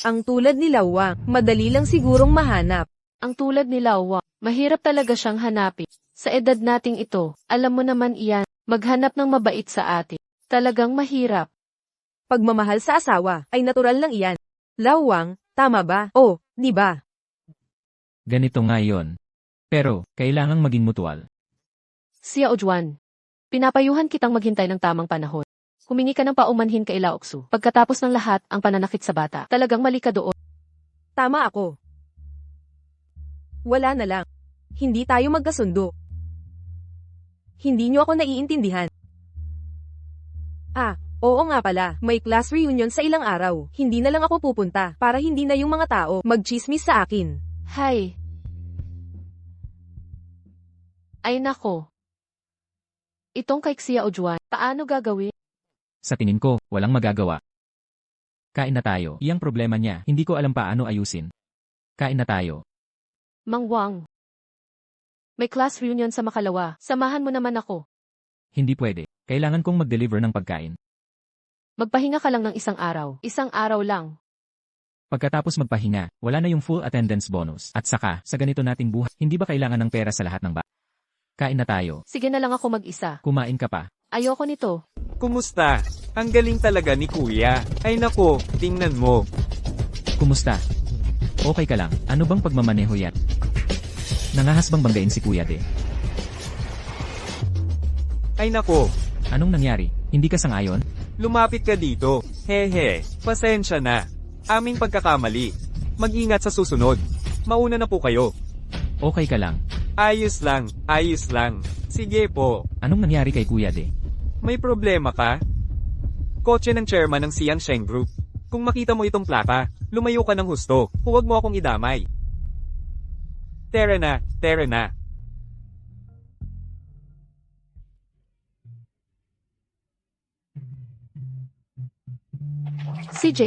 Ang tulad ni Lawang, madali lang sigurong mahanap. Ang tulad ni Lawa, mahirap talaga siyang hanapin. Sa edad nating ito, alam mo naman iyan, maghanap ng mabait sa atin. Talagang mahirap. Pagmamahal sa asawa, ay natural lang iyan. Lawang, tama ba? Oh, di ba? Ganito nga yon. Pero, kailangang maging mutual. Xiao Juan. Pinapayuhan kitang maghintay ng tamang panahon. Humingi ka ng paumanhin kay Laoksu. Pagkatapos ng lahat, ang pananakit sa bata. Talagang mali ka doon. Tama ako. Wala na lang. Hindi tayo magkasundo. Hindi niyo ako naiintindihan. Ah, oo nga pala, may class reunion sa ilang araw. Hindi na lang ako pupunta, para hindi na yung mga tao magchismis sa akin. Hay. Ay nako. Itong kay Xiao Juan, paano gagawin? Sa tingin ko, walang magagawa. Kain na tayo. Iyang problema niya, hindi ko alam paano ayusin. Kain na tayo. Mang Wang. May class reunion sa Makalawa. Samahan mo naman ako. Hindi pwede. Kailangan kong mag-deliver ng pagkain. Magpahinga ka lang ng isang araw. Isang araw lang. Pagkatapos magpahinga, wala na yung full attendance bonus. At saka, sa ganito nating buhay, hindi ba kailangan ng pera sa lahat ng Kain na tayo. Sige na lang ako mag-isa. Kumain ka pa. Ayoko nito. Kumusta? Ang galing talaga ni Kuya. Ay nako, tingnan mo. Kumusta? Okay ka lang. Ano bang pagmamaneho yan? Nangahas bang banggain si Kuya De? Ay nako, Anong nangyari? Hindi ka sangayon? lumapit ka dito. Hehe, pasensya na. Aming pagkakamali. Mag-ingat sa susunod. Mauna na po kayo. Okay ka lang. Ayos lang, ayos lang. Sige po. Anong nangyari kay Kuya De? May problema ka? Kotse ng chairman ng Siang Sheng Group. Kung makita mo itong plaka, lumayo ka ng husto. Huwag mo akong idamay. Tara na, tara na. CJ,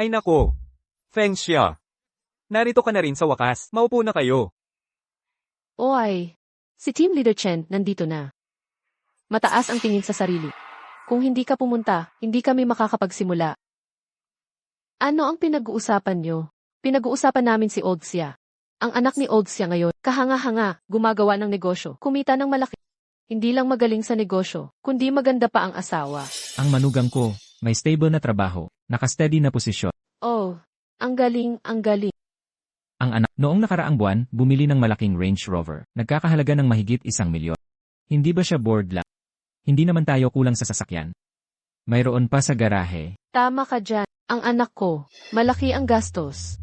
Ay nako. Feng Xia. Narito ka na rin sa wakas. Maupo na kayo. oy. Si Team Leader Chen nandito na. Mataas ang tingin sa sarili. Kung hindi ka pumunta, hindi kami makakapagsimula. Ano ang pinag-uusapan nyo? Pinag-uusapan namin si Old Xia. Ang anak ni Old Xia ngayon, kahanga-hanga, gumagawa ng negosyo, kumita ng malaki. Hindi lang magaling sa negosyo, kundi maganda pa ang asawa. Ang manugang ko, may stable na trabaho, nakasteady na posisyon. Oh, ang galing, ang galing. Ang anak, noong nakaraang buwan, bumili ng malaking Range Rover, nagkakahalaga ng mahigit 1 milyon. Hindi ba siya bored lang? Hindi naman tayo kulang sa sasakyan. Mayroon pa sa garahe. Tama ka dyan. Ang anak ko, malaki ang gastos.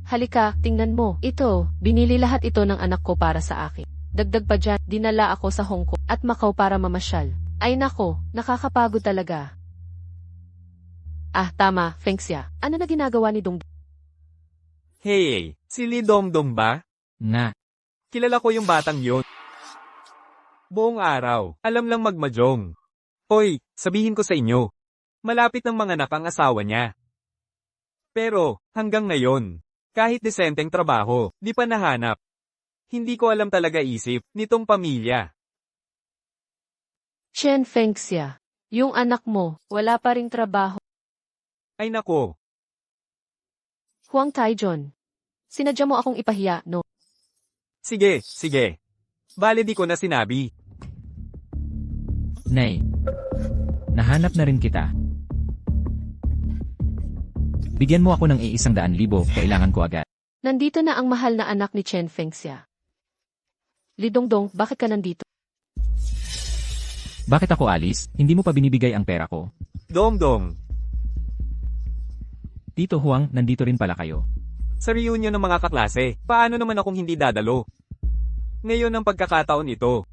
Halika, tingnan mo. Ito, binili lahat ito ng anak ko para sa akin. Dagdag pa dyan, dinala ako sa Hong Kong at Macau para mamasyal. Ay nako, nakakapagod talaga. Ah, tama, Feng Xia. Ano na ginagawa ni Dong? Hey, si Li Dongdong ba? Nga, Kilala ko yung batang yon. Buong araw, alam lang magmajong. Hoy, sabihin ko sa inyo. Malapit ng mga anak ang asawa niya. Pero, hanggang ngayon, Kahit desenteng trabaho, di pa nahanap. Hindi ko alam talaga isip nitong pamilya. Chen Fengxia, yung anak mo, wala pa ring trabaho. Ay nako, Huang Taijon, sinadya mo akong ipahiya, no? sige, sige. Bale di ko na sinabi. Nay, nahanap na rin kita. Bigyan mo ako ng 100,000, kailangan ko agad. Nandito na ang mahal na anak ni Chen Fengxia. Lidongdong, bakit ka nandito? Bakit ako alis? Hindi mo pa binibigay ang pera ko. Dong-dong, Tito Huang, nandito rin pala kayo. sa reunion ng mga kaklase, paano naman akong hindi dadalo? Ngayon ang pagkakataon ito.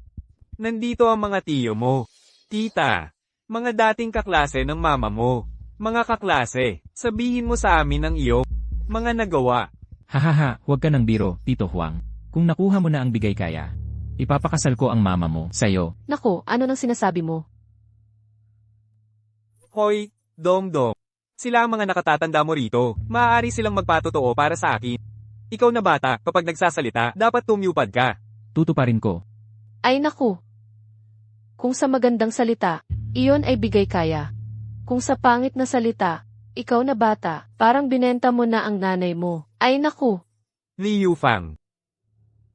Nandito ang mga tiyo mo, tita, mga dating kaklase ng mama mo. Mga kaklase, sabihin mo sa amin ang iyong mga nagawa. Hahaha, huwag ka ng biro, Tito Huang. Kung nakuha mo na ang bigay kaya, ipapakasal ko ang mama mo sa'yo. Nako, ano nang sinasabi mo? Hoy, Dong-dong. Sila ang mga nakatatanda mo rito. Maaari silang magpatotoo para sa akin. Ikaw na bata, kapag nagsasalita, dapat tumyupad ka. Tutuparin ko. Ay naku. Kung sa magandang salita, iyon ay bigay kaya. Kung sa pangit na salita, ikaw na bata, parang binenta mo na ang nanay mo. Ay naku. Li Yufang.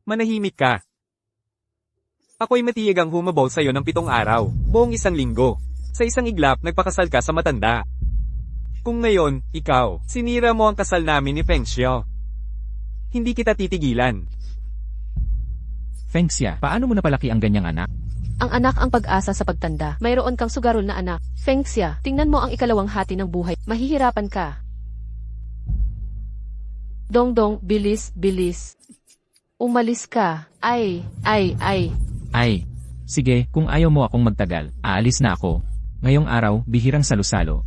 Manahimik ka. Ako'y matiyagang humabol sa'yo ng 7 araw, buong 1 linggo. Sa isang iglap, nagpakasal ka sa matanda. Kung ngayon, ikaw, sinira mo ang kasal namin ni Feng Xiao. Hindi kita titigilan. Fengxia, paano mo napalaki ang ganyang anak? Ang anak ang pag-asa sa pagtanda. Mayroon kang sugarol na anak. Fengxia, tingnan mo ang ikalawang hati ng buhay. Mahihirapan ka. Dongdong, bilis, bilis. Umalis ka. Ay. Ay, sige, kung ayaw mo akong magtagal, aalis na ako. Ngayong araw, bihirang salusalo.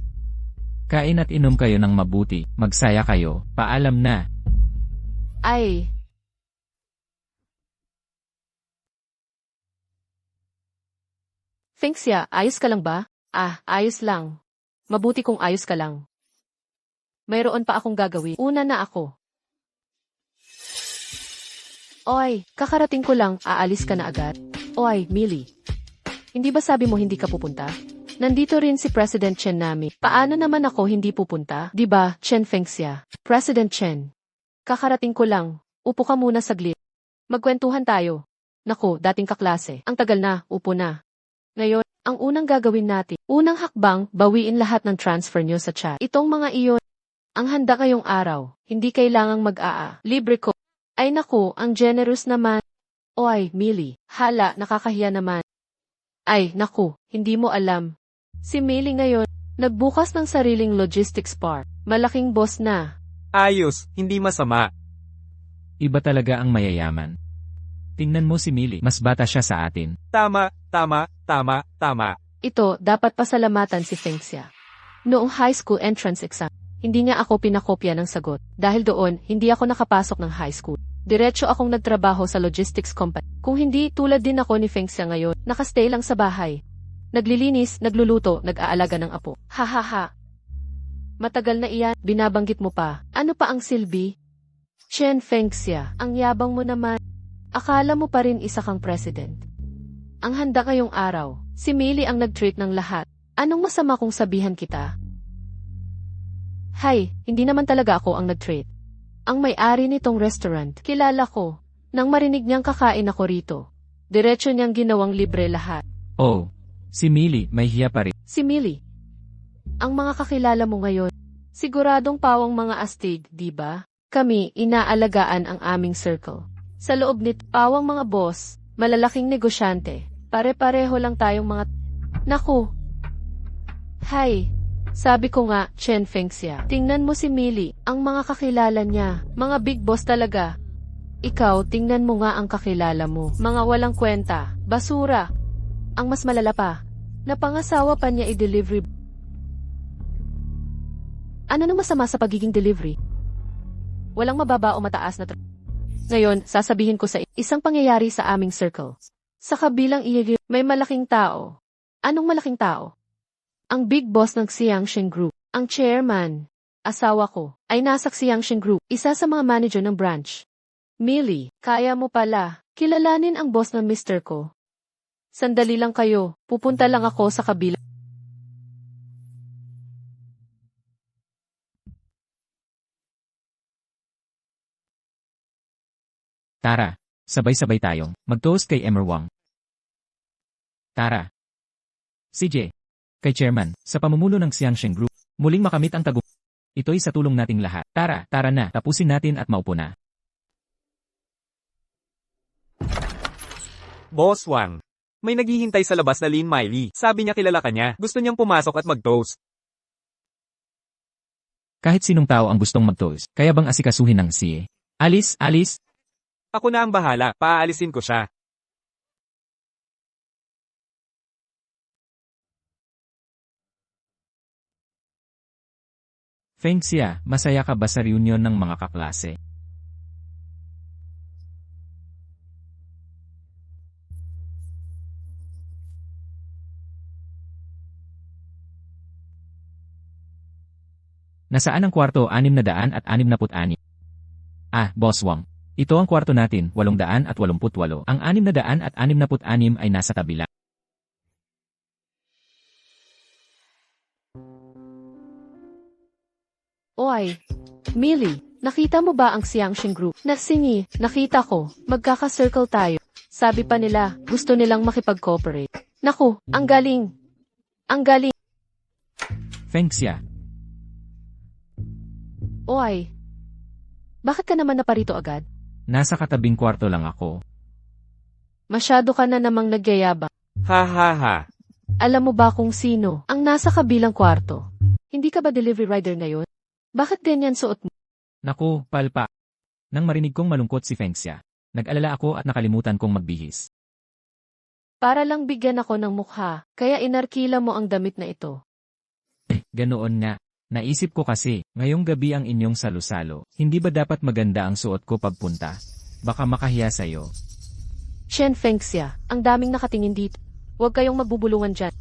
Kain at inom kayo ng mabuti, magsaya kayo, paalam na. Ay. Fengxia, ayos ka lang ba? Ah, ayos lang. Mabuti kung ayos ka lang. Mayroon pa akong gagawin. Una na ako. Oy, kakarating ko lang, aalis ka na agad. Oy, Millie. Hindi ba sabi mo hindi ka pupunta? Nandito rin si President Chen namin. Paano naman ako hindi pupunta? Di ba, Chen Fengxia? President Chen. Kakarating ko lang. Upo ka muna saglit. Magkwentuhan tayo. Naku, dating kaklase. Ang tagal na, upo na. Ngayon, ang unang gagawin natin, unang hakbang, bawiin lahat ng transfer nyo sa chat. Itong mga iyon, ang handa kayong araw, hindi kailangang mag-aa. Libre ko. Ay naku, ang generous naman. Oy, Millie, hala, nakakahiya naman. Ay, naku, hindi mo alam. Si Millie ngayon, nagbukas ng sariling logistics park. Malaking boss na. Ayos, hindi masama. Iba talaga ang mayayaman. Tingnan mo si Millie, mas bata siya sa atin. Tama. Ito, dapat pasalamatan si Fengxia. Noong high school entrance exam, hindi niya ako pinakopya ng sagot. Dahil doon, hindi ako nakapasok ng high school. Diretso akong nagtrabaho sa logistics company. Kung hindi, tulad din ako ni Fengxia ngayon, nakastay lang sa bahay. Naglilinis, nagluluto, nag-aalaga ng apo. Hahaha. Matagal na iyan, binabanggit mo pa. Ano pa ang silbi? Chen Fengxia, ang yabang mo naman. Akala mo pa rin isa kang president. Ang handa kayong araw, si Millie ang nag-treat ng lahat. Anong masama kung sabihan kita? Hay, hindi naman talaga ako ang nag-treat. Ang may-ari nitong restaurant, kilala ko. Nang marinig niyang kakain ako rito, diretso niyang ginawang libre lahat. Oh, si Millie, may hiya pa rin. Si Millie. Ang mga kakilala mo ngayon, siguradong pawang mga astig, di ba? Kami, inaalagaan ang aming circle. Sa loob nito, pawang mga boss, malalaking negosyante, pare-pareho lang tayong mga... Naku! Hay! Sabi ko nga, Chen Fengxia, tingnan mo si Millie, ang mga kakilala niya, mga big boss talaga. Ikaw, tingnan mo nga ang kakilala mo, mga walang kwenta, basura. Ang mas malala pa, napangasawa pa niya i-delivery. Ano nang masama sa pagiging delivery? Walang mababa o mataas na Ngayon, sasabihin ko sa isang pangyayari sa aming circle. Sa kabilang iyon, may malaking tao. Anong malaking tao? Ang big boss ng Xiangxin Group, ang chairman. asawa ko, ay nasa Xiangxin Group, isa sa mga manager ng branch. Millie, kaya mo pala, kilalanin ang boss ng mister ko. Sandali lang kayo, pupunta lang ako sa kabila. Tara, sabay-sabay tayong mag-toast kay Emmer Wang. Tara. CJ, kay Chairman, sa pamumuno ng Xiangxin Group, muling makamit ang tagumpay. Ito'y sa tulong nating lahat. Tara, tara na, tapusin natin at maupo na. Boss Wang. May naghihintay sa labas na Lin Miley. Sabi niya kilala ka niya. Gusto niyang pumasok at mag-toast. Kahit sinong tao ang gustong mag-toast, kaya bang asikasuhin ng CA? Alice, Alice, Ako na ang bahala. Paaalisin ko siya. Feng Xia, masaya ka ba sa reunion ng mga kaklase? Nasaan ang kwarto 666? Ah, Boss Wang. Ito ang kwarto natin, 888. Ang 666 ay nasa kabila. Oy, Millie, nakita mo ba ang Xiangxin Group? Nasingi, nakita ko, magkaka-circle tayo. Sabi pa nila, gusto nilang makipag-cooperate. Naku, ang galing. Ang galing. Feng Xia, Oy, bakit ka naman naparito agad? nasa katabing kwarto lang ako. Masyado ka na namang nagyayabang. Ha ha ha. Alam mo ba kung sino ang nasa kabilang kwarto? Hindi ka ba delivery rider ngayon? Bakit ganyan suot mo? Naku, palpa. Nang marinig kong malungkot si Feng Xia, nag-alala ako at nakalimutan kong magbihis. Para lang bigyan ako ng mukha, kaya inarkila mo ang damit na ito. Ganoon nga. Naisip ko kasi, ngayong gabi ang inyong salo-salo, hindi ba dapat maganda ang suot ko pagpunta? Baka makahiya sa'yo. Shen Feng Xia, ang daming nakatingin dito. Huwag kayong magbubulungan dyan.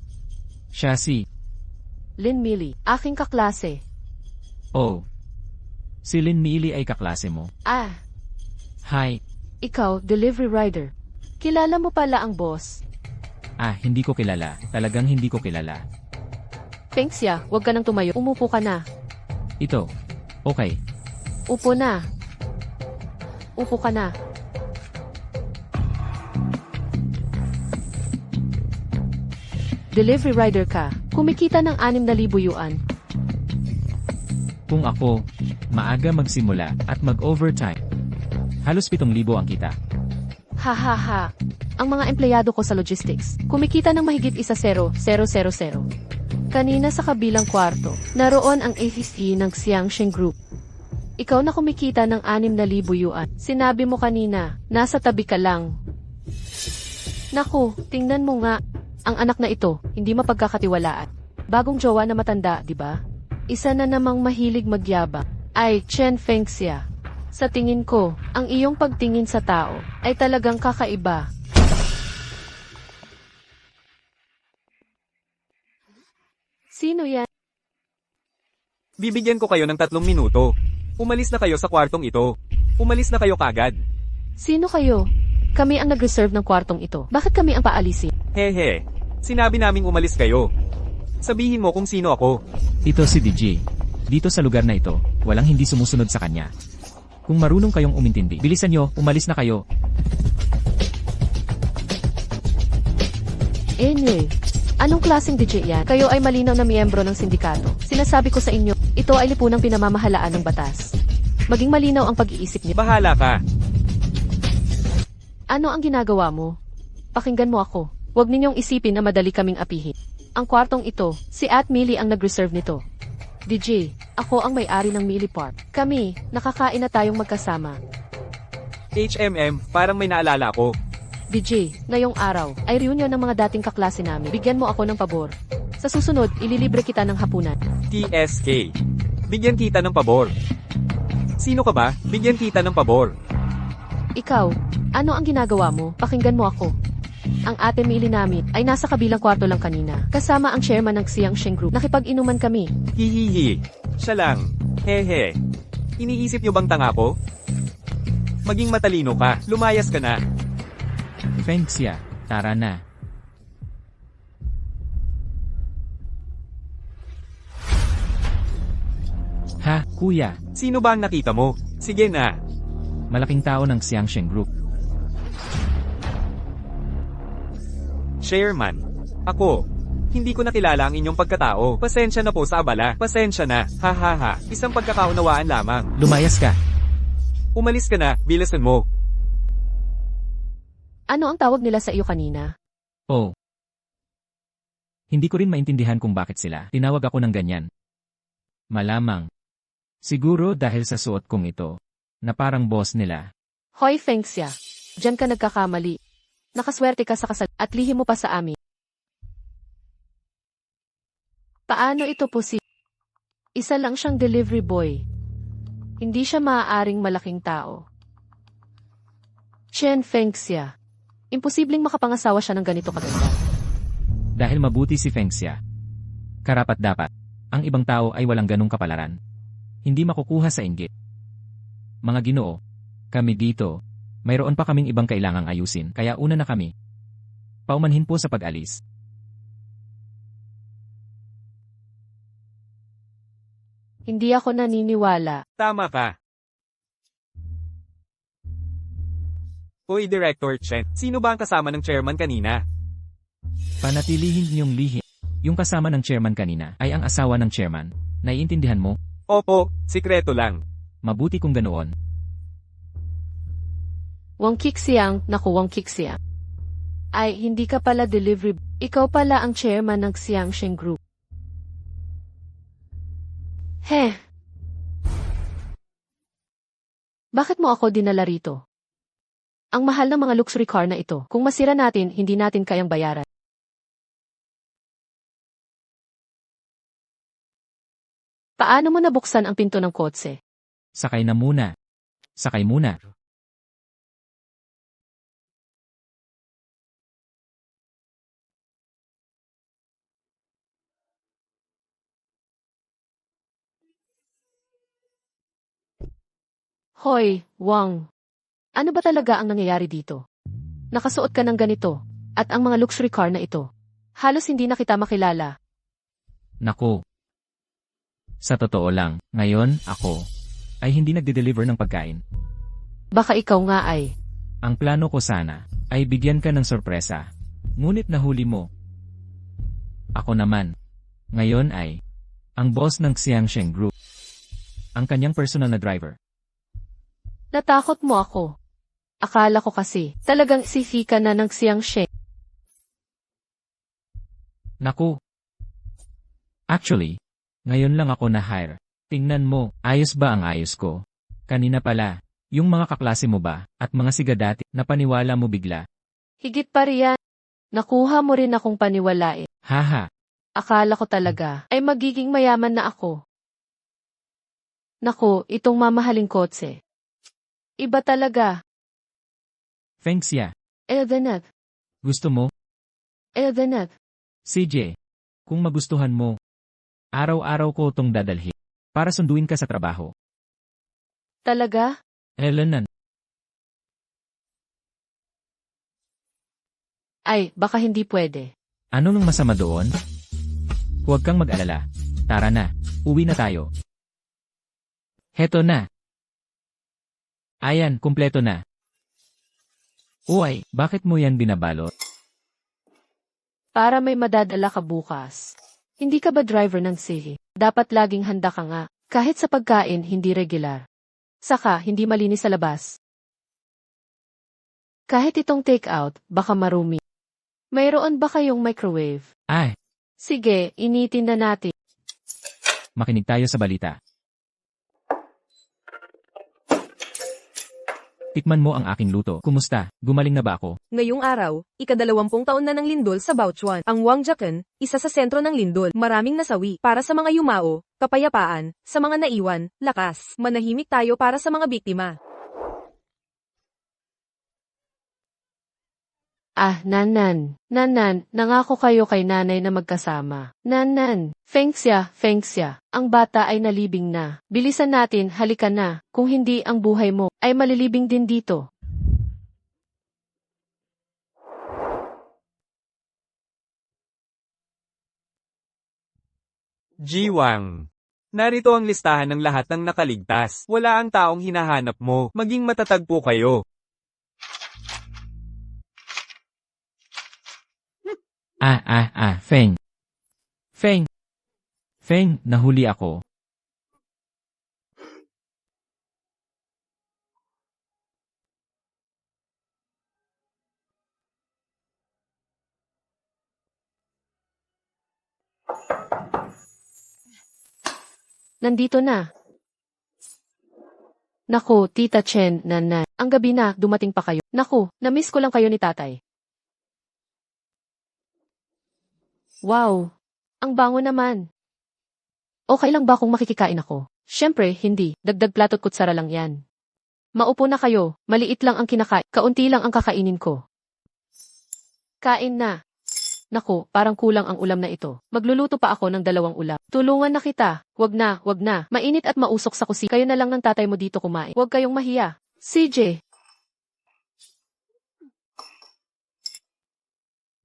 Siya si, Lin Millie, aking kaklase. oh. Si Lin Millie ay kaklase mo. Ah, Hi. ikaw, delivery rider. Kilala mo pala ang boss. Ah, hindi ko kilala. Talagang hindi ko kilala. Feng Xia, huwag ka nang tumayo. Umupo ka na. Ito. Okay. Upo na. Upo ka na. Delivery rider ka. Kumikita ng 6,000 yuan. Kung ako, maaga magsimula at mag-overtime. Halos 7,000 ang kita. Ha ha ha. Ang mga empleyado ko sa logistics, kumikita ng mahigit 1,000,000. Kanina sa kabilang kwarto, naroon ang AFC ng Xiangxin Group. Ikaw na kumikita ng 6,000 yuan. Sinabi mo kanina, nasa tabi ka lang. Naku, tingnan mo nga. Ang anak na ito, hindi mapagkakatiwalaan. Bagong jowa na matanda, di ba? Isa na namang mahilig magyabang. Ay, Chen Feng Xia. Sa tingin ko, ang iyong pagtingin sa tao ay talagang kakaiba. Sino yan? Bibigyan ko kayo ng 3 minuto. Umalis na kayo sa kwartong ito. Umalis na kayo kagad. Sino kayo? Kami ang nag-reserve ng kwartong ito. Bakit kami ang paalisin? Hehe. Sinabi naming umalis kayo. Sabihin mo kung sino ako. Ito si DJ. Dito sa lugar na ito, walang hindi sumusunod sa kanya. Kung marunong kayong umintindi, bilisan nyo, umalis na kayo. Anyway, anong klaseng DJ yan? Kayo ay malinaw na miyembro ng sindikato. Sinasabi ko sa inyo, ito ay lipunang pinamamahalaan ng batas. Maging malinaw ang pag-iisip niyo. Bahala ka. Ano ang ginagawa mo? Pakinggan mo ako. Huwag ninyong isipin na madali kaming apihin. Ang kwartong ito, si At Millie ang nag-reserve nito. DJ, ako ang may-ari ng Millie Park. Kami, nakakain na tayong magkasama. HMM, parang may naalala ako. DJ, ngayong araw, ay reunion ng mga dating kaklase namin. Bigyan mo ako ng pabor. Sa susunod, ililibre kita ng hapunan. TSK. Bigyan kita ng pabor. Sino ka ba? Bigyan kita ng pabor. Ikaw, ano ang ginagawa mo? Pakinggan mo ako. Ang ate Millie namin ay nasa kabilang kwarto lang kanina. Kasama ang chairman ng Xiangxin Group. Nakipag-inuman kami. Hihihi. Siya lang. Hehe. Iniisip niyo bang tanga ko? Maging matalino ka, lumayas ka na. Feng Xia, tara na. Ha, kuya, Sino ba ang nakita mo? Sige na. malaking tao ng Xiangsheng Group. Chairman. Ako. Hindi ko nakilala ang inyong pagkatao. Pasensya na po sa abala. Pasensya na. Ha ha ha. Isang pagkakaunawaan lamang. Lumayas ka. Umalis ka na, bilisan mo. Ano ang tawag nila sa iyo kanina? Oh. Hindi ko rin maintindihan kung bakit sila tinawag ako ng ganyan. Malamang. Siguro dahil sa suot kong ito, na parang boss nila. Hoy Feng Xia, diyan ka nagkakamali. Nakaswerte ka sa kasal at lihim mo pa sa amin. Paano ito po si... Isa lang siyang delivery boy. Hindi siya maaaring malaking tao. Chen Feng Xia. Imposibleng makapangasawa siya ng ganito kaganda. Dahil mabuti si Feng Xia. Karapat dapat. Ang ibang tao ay walang ganong kapalaran. Hindi makukuha sa inggit. Mga Ginoo, kami dito, mayroon pa kaming ibang kailangang ayusin, kaya una na kami. Paumanhin po sa pag-alis. Hindi ako naniniwala. Tama ka. Uy, Director Chen, sino ba ang kasama ng chairman kanina? Panatilihin niyong lihim. Yung kasama ng chairman kanina ay ang asawa ng chairman. Naiintindihan mo? Opo, sikreto lang. Mabuti kung ganoon. Wang Kixiang, naku Wang Kixiang. Ay, hindi ka pala delivery. Ikaw pala ang chairman ng Xiangsheng Group. Heh. Bakit mo ako dinala rito? Ang mahal ng mga luxury car na ito. Kung masira natin, hindi natin kayang bayaran. Paano mo nabuksan ang pinto ng kotse? Sakay na muna. Sakay muna. Hoy, Wang. Ano ba talaga ang nangyayari dito? Nakasuot ka ng ganito, at ang mga luxury car na ito. Halos hindi na kita makilala. Naku. Sa totoo lang, ngayon, ako, ay hindi nagde-deliver ng pagkain. Baka ikaw nga ay. Ang plano ko sana, ay bigyan ka ng sorpresa. Ngunit nahuli mo. Ako naman. Ngayon ay, ang boss ng Xiangsheng Group. Ang kanyang personal na driver. Natakot mo ako. Akala ko kasi, talagang sifi ka na ng Xiangsheng. Naku. Actually, ngayon lang ako na-hire. Tingnan mo, ayos ba ang ayos ko? Kanina pala, yung mga kaklase mo ba, at mga siga dati, napaniwala mo bigla. Higit pa riyan. Nakuha mo rin akong paniwalain. Haha, Akala ko talaga, ay magiging mayaman na ako. Naku, itong mamahaling kotse. Iba talaga. Feng Xia, Elvenet, gusto mo? Elvenet. CJ, kung magustuhan mo, araw-araw ko tong dadalhin para sunduin ka sa trabaho. Talaga? Elenan, Ay, baka hindi pwede. ano nang masama doon? Huwag kang mag-alala. Tara na, uwi na tayo. Heto na. Ayan, kumpleto na. Uy, bakit mo yan binabalot? Para may madadala ka bukas. Hindi ka ba driver ng sihi? Dapat laging handa ka nga. Kahit sa pagkain, hindi regular. Saka, hindi malinis sa labas. Kahit itong take-out, baka marumi. Mayroon ba kayong microwave? Ay, Sige, initin na natin. makinig tayo sa balita. Tikman mo ang aking luto. Kumusta? Gumaling na ba ako? Ngayong araw, ika-20 taon na ng lindol sa Bauchuan. Ang Wangjiaken, isa sa sentro ng lindol. Maraming nasawi para sa mga yumao, kapayapaan, sa mga naiwan, lakas. Manahimik tayo para sa mga biktima. Ah, Nanan. Nanan, nangako kayo kay nanay na magkasama. Nanan, Fengxia, Fengxia. Ang bata ay nalibing na. Bilisan natin, halika na. Kung hindi ang buhay mo, ay malilibing din dito. Jiwang. Narito ang listahan ng lahat ng nakaligtas. Wala ang taong hinahanap mo. Maging matatag po kayo. Feng. Feng. Feng, nahuli ako. Nandito na. Naku, Tita Chen, Nanan. Ang gabi na, dumating pa kayo. Naku, namiss ko lang kayo ni tatay. Wow, ang bango naman. Okay lang ba kung makikikain ako? Siyempre, hindi. Dagdag plato't kutsara lang yan. Maupo na kayo. Maliit lang ang kinakain. Kaunti lang ang kakainin ko. Kain na. Naku, parang kulang ang ulam na ito. Magluluto pa ako ng 2 ulam. Tulungan na kita. Wag na, wag na. Mainit at mausok sa kusina. Kayo na lang ng tatay mo dito kumain. Wag kayong mahiya. CJ.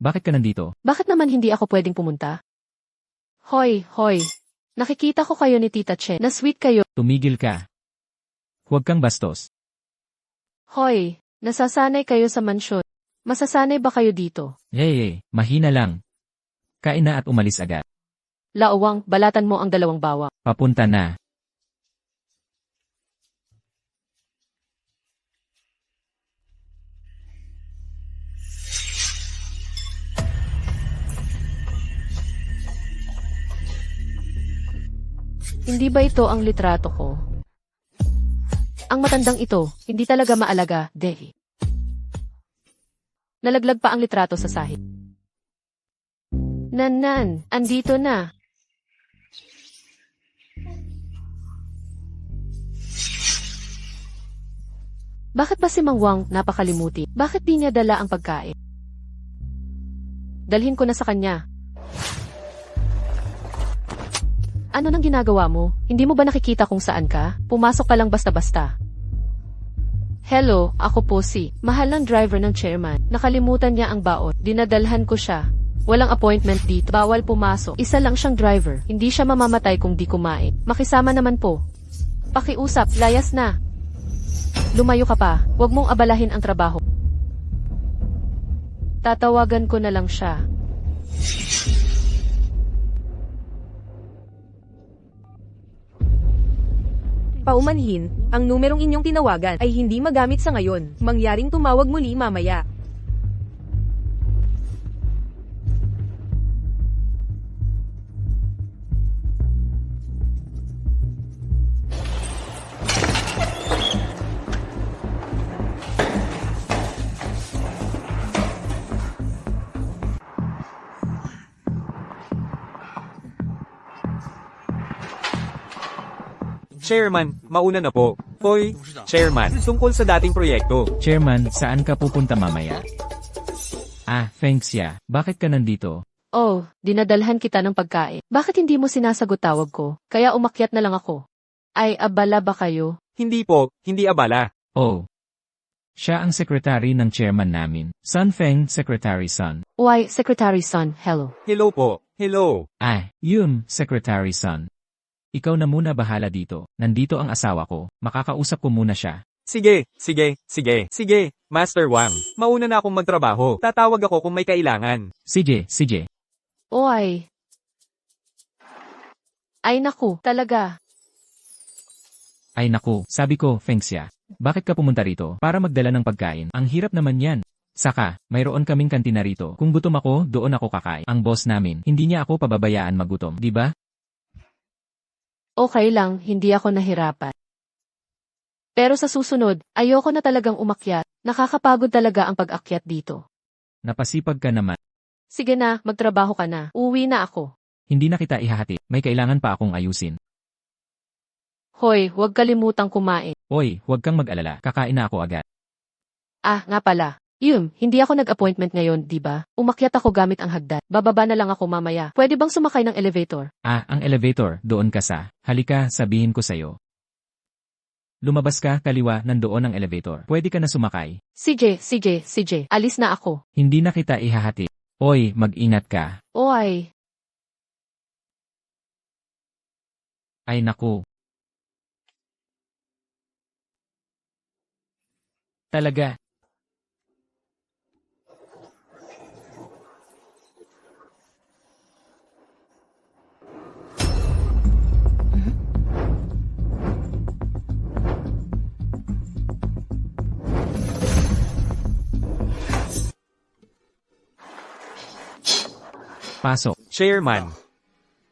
Bakit ka nandito? Bakit naman hindi ako pwedeng pumunta? Hoy, hoy. Nakikita ko kayo ni Tita Chen. Na sweet kayo. Tumigil ka. Huwag kang bastos. Hoy, nasasanay kayo sa mansyon. Masasanay ba kayo dito? Yay, mahina lang. Kain na at umalis agad. Laowang, balatan mo ang 2 bawa. Papunta na. Hindi ba ito ang litrato ko? Ang matandang ito, hindi talaga maalaga, Dehi. Nalaglag pa ang litrato sa sahig. Nanan, andito na. Bakit ba si Mang Wang napakalimuti? Bakit di niya dala ang pagkain? Dalhin ko na sa kanya. Ano nang ginagawa mo? Hindi mo ba nakikita kung saan ka? Pumasok ka lang basta-basta. Hello, ako po si mahal ng driver ng chairman. Nakalimutan niya ang baon. Dinadalhan ko siya. Walang appointment dito. Bawal pumasok. Isa lang siyang driver. Hindi siya mamamatay kung di kumain. Makisama naman po. Pakiusap, layas na. Lumayo ka pa. Huwag mong abalahin ang trabaho. Tatawagan ko na lang siya. Paumanhin, ang numerong inyong tinawagan ay hindi magamit sa ngayon. Mangyaring tumawag muli mamaya. Chairman, mauna na po. Hoy, Chairman, tungkol sa dating proyekto. Chairman, saan ka pupunta mamaya? Fengxia, bakit ka nandito? Oh, dinadalhan kita ng pagkain. Bakit hindi mo sinasagot tawag ko? Kaya umakyat na lang ako. Ay, abala ba kayo? Hindi po, hindi abala. Oh. Siya ang secretary ng chairman namin. Sun Feng, Secretary Sun. Why, Secretary Sun, hello. Hello po, hello. Yun, Secretary Sun. Ikaw na muna bahala dito. Nandito ang asawa ko. Makakausap ko muna siya. Sige, sige. Master Wang, mauna na akong magtrabaho. Tatawag ako kung may kailangan. Sige. Oy. Ay naku, talaga. Ay naku, sabi ko, Fengxia. Bakit ka pumunta rito? Para magdala ng pagkain. Ang hirap naman yan. Saka, mayroon kaming kantina rito. Kung gutom ako, doon ako kakain. Ang boss namin, hindi niya ako pababayaan magutom, di ba? Okay lang, hindi ako nahirapan. Pero sa susunod, ayoko na talagang umakyat. Nakakapagod talaga ang pag-akyat dito. Napasipag ka naman. Sige na, magtrabaho ka na. Uwi na ako. Hindi na kita ihahati. May kailangan pa akong ayusin. Hoy, huwag kalimutang kumain. Oy, huwag kang mag-alala. Kakain na ako agad. Nga pala. Hindi ako nag-appointment ngayon, di ba? Umakyat ako gamit ang hagdan. Bababa na lang ako mamaya. Pwede bang sumakay ng elevator? Ang elevator, doon ka sa. Halika, sabihin ko sa'yo. Lumabas ka, kaliwa, nandoon ang elevator. Pwede ka na sumakay. CJ, alis na ako. Hindi na kita ihahati. Oy, mag-ingat ka. Oy, Ay naku. Talaga. Pasok. Chairman.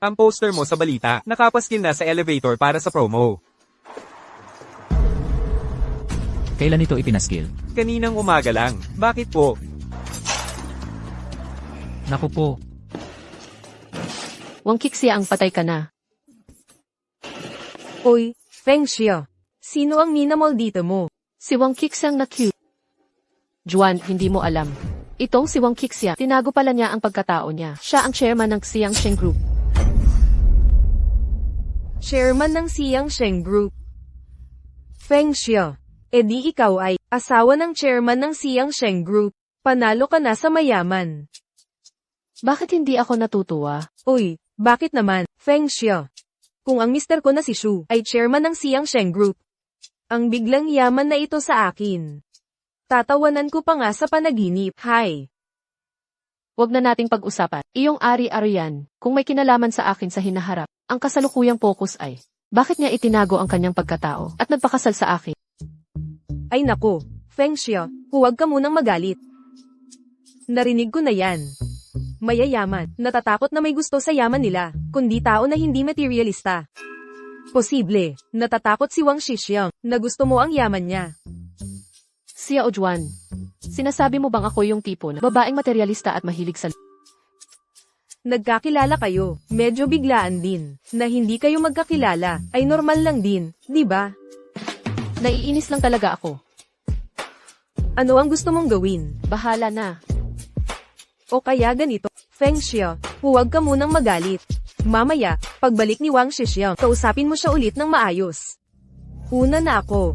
Ang poster mo sa balita, nakapaskil na sa elevator para sa promo. Kailan ito ipinaskil? Kaninang umaga lang. Bakit po? Naku po. Wang Kixia ang patay ka na. Oy, Feng Xia. Sino ang minamol dito mo? Si Wang Kixia na cute. Juan, hindi mo alam. Itong si Wang Kixia, tinago pala niya ang pagkatao niya. Siya ang chairman ng Xiang Sheng Group. Chairman ng Xiang Sheng Group. Feng Xia. E di ikaw ay asawa ng chairman ng Xiang Sheng Group. Panalo ka na sa mayaman. Bakit hindi ako natutuwa? Uy, bakit naman, Feng Xia? Kung ang mister ko na si Shu ay chairman ng Xiang Sheng Group, ang biglang yaman na ito sa akin. Tatawanan ko pa nga sa panaginip. Hi. Huwag na nating pag-usapan. Iyong ari-ari yan. Kung may kinalaman sa akin sa hinaharap, ang kasalukuyang focus ay, bakit niya itinago ang kanyang pagkatao at nagpakasal sa akin? Ay nako, Feng Xia, huwag ka munang magalit. Narinig ko na yan. Mayayaman, natatakot na may gusto sa yaman nila, kundi tao na hindi materialista. Posible, natatakot si Wang Shixiang, na gusto mo ang yaman niya. Xiao Juan, sinasabi mo bang ako yung tipo na babaeng materialista at mahilig sa... Nagkakilala kayo, medyo biglaan din, na hindi kayo magkakilala, ay normal lang din, di ba? Naiinis lang talaga ako. Ano ang gusto mong gawin? Bahala na. O kaya ganito, Feng Xia, huwag ka munang magalit. Mamaya, pagbalik ni Wang Shixiang, kausapin mo siya ulit ng maayos. Una na ako.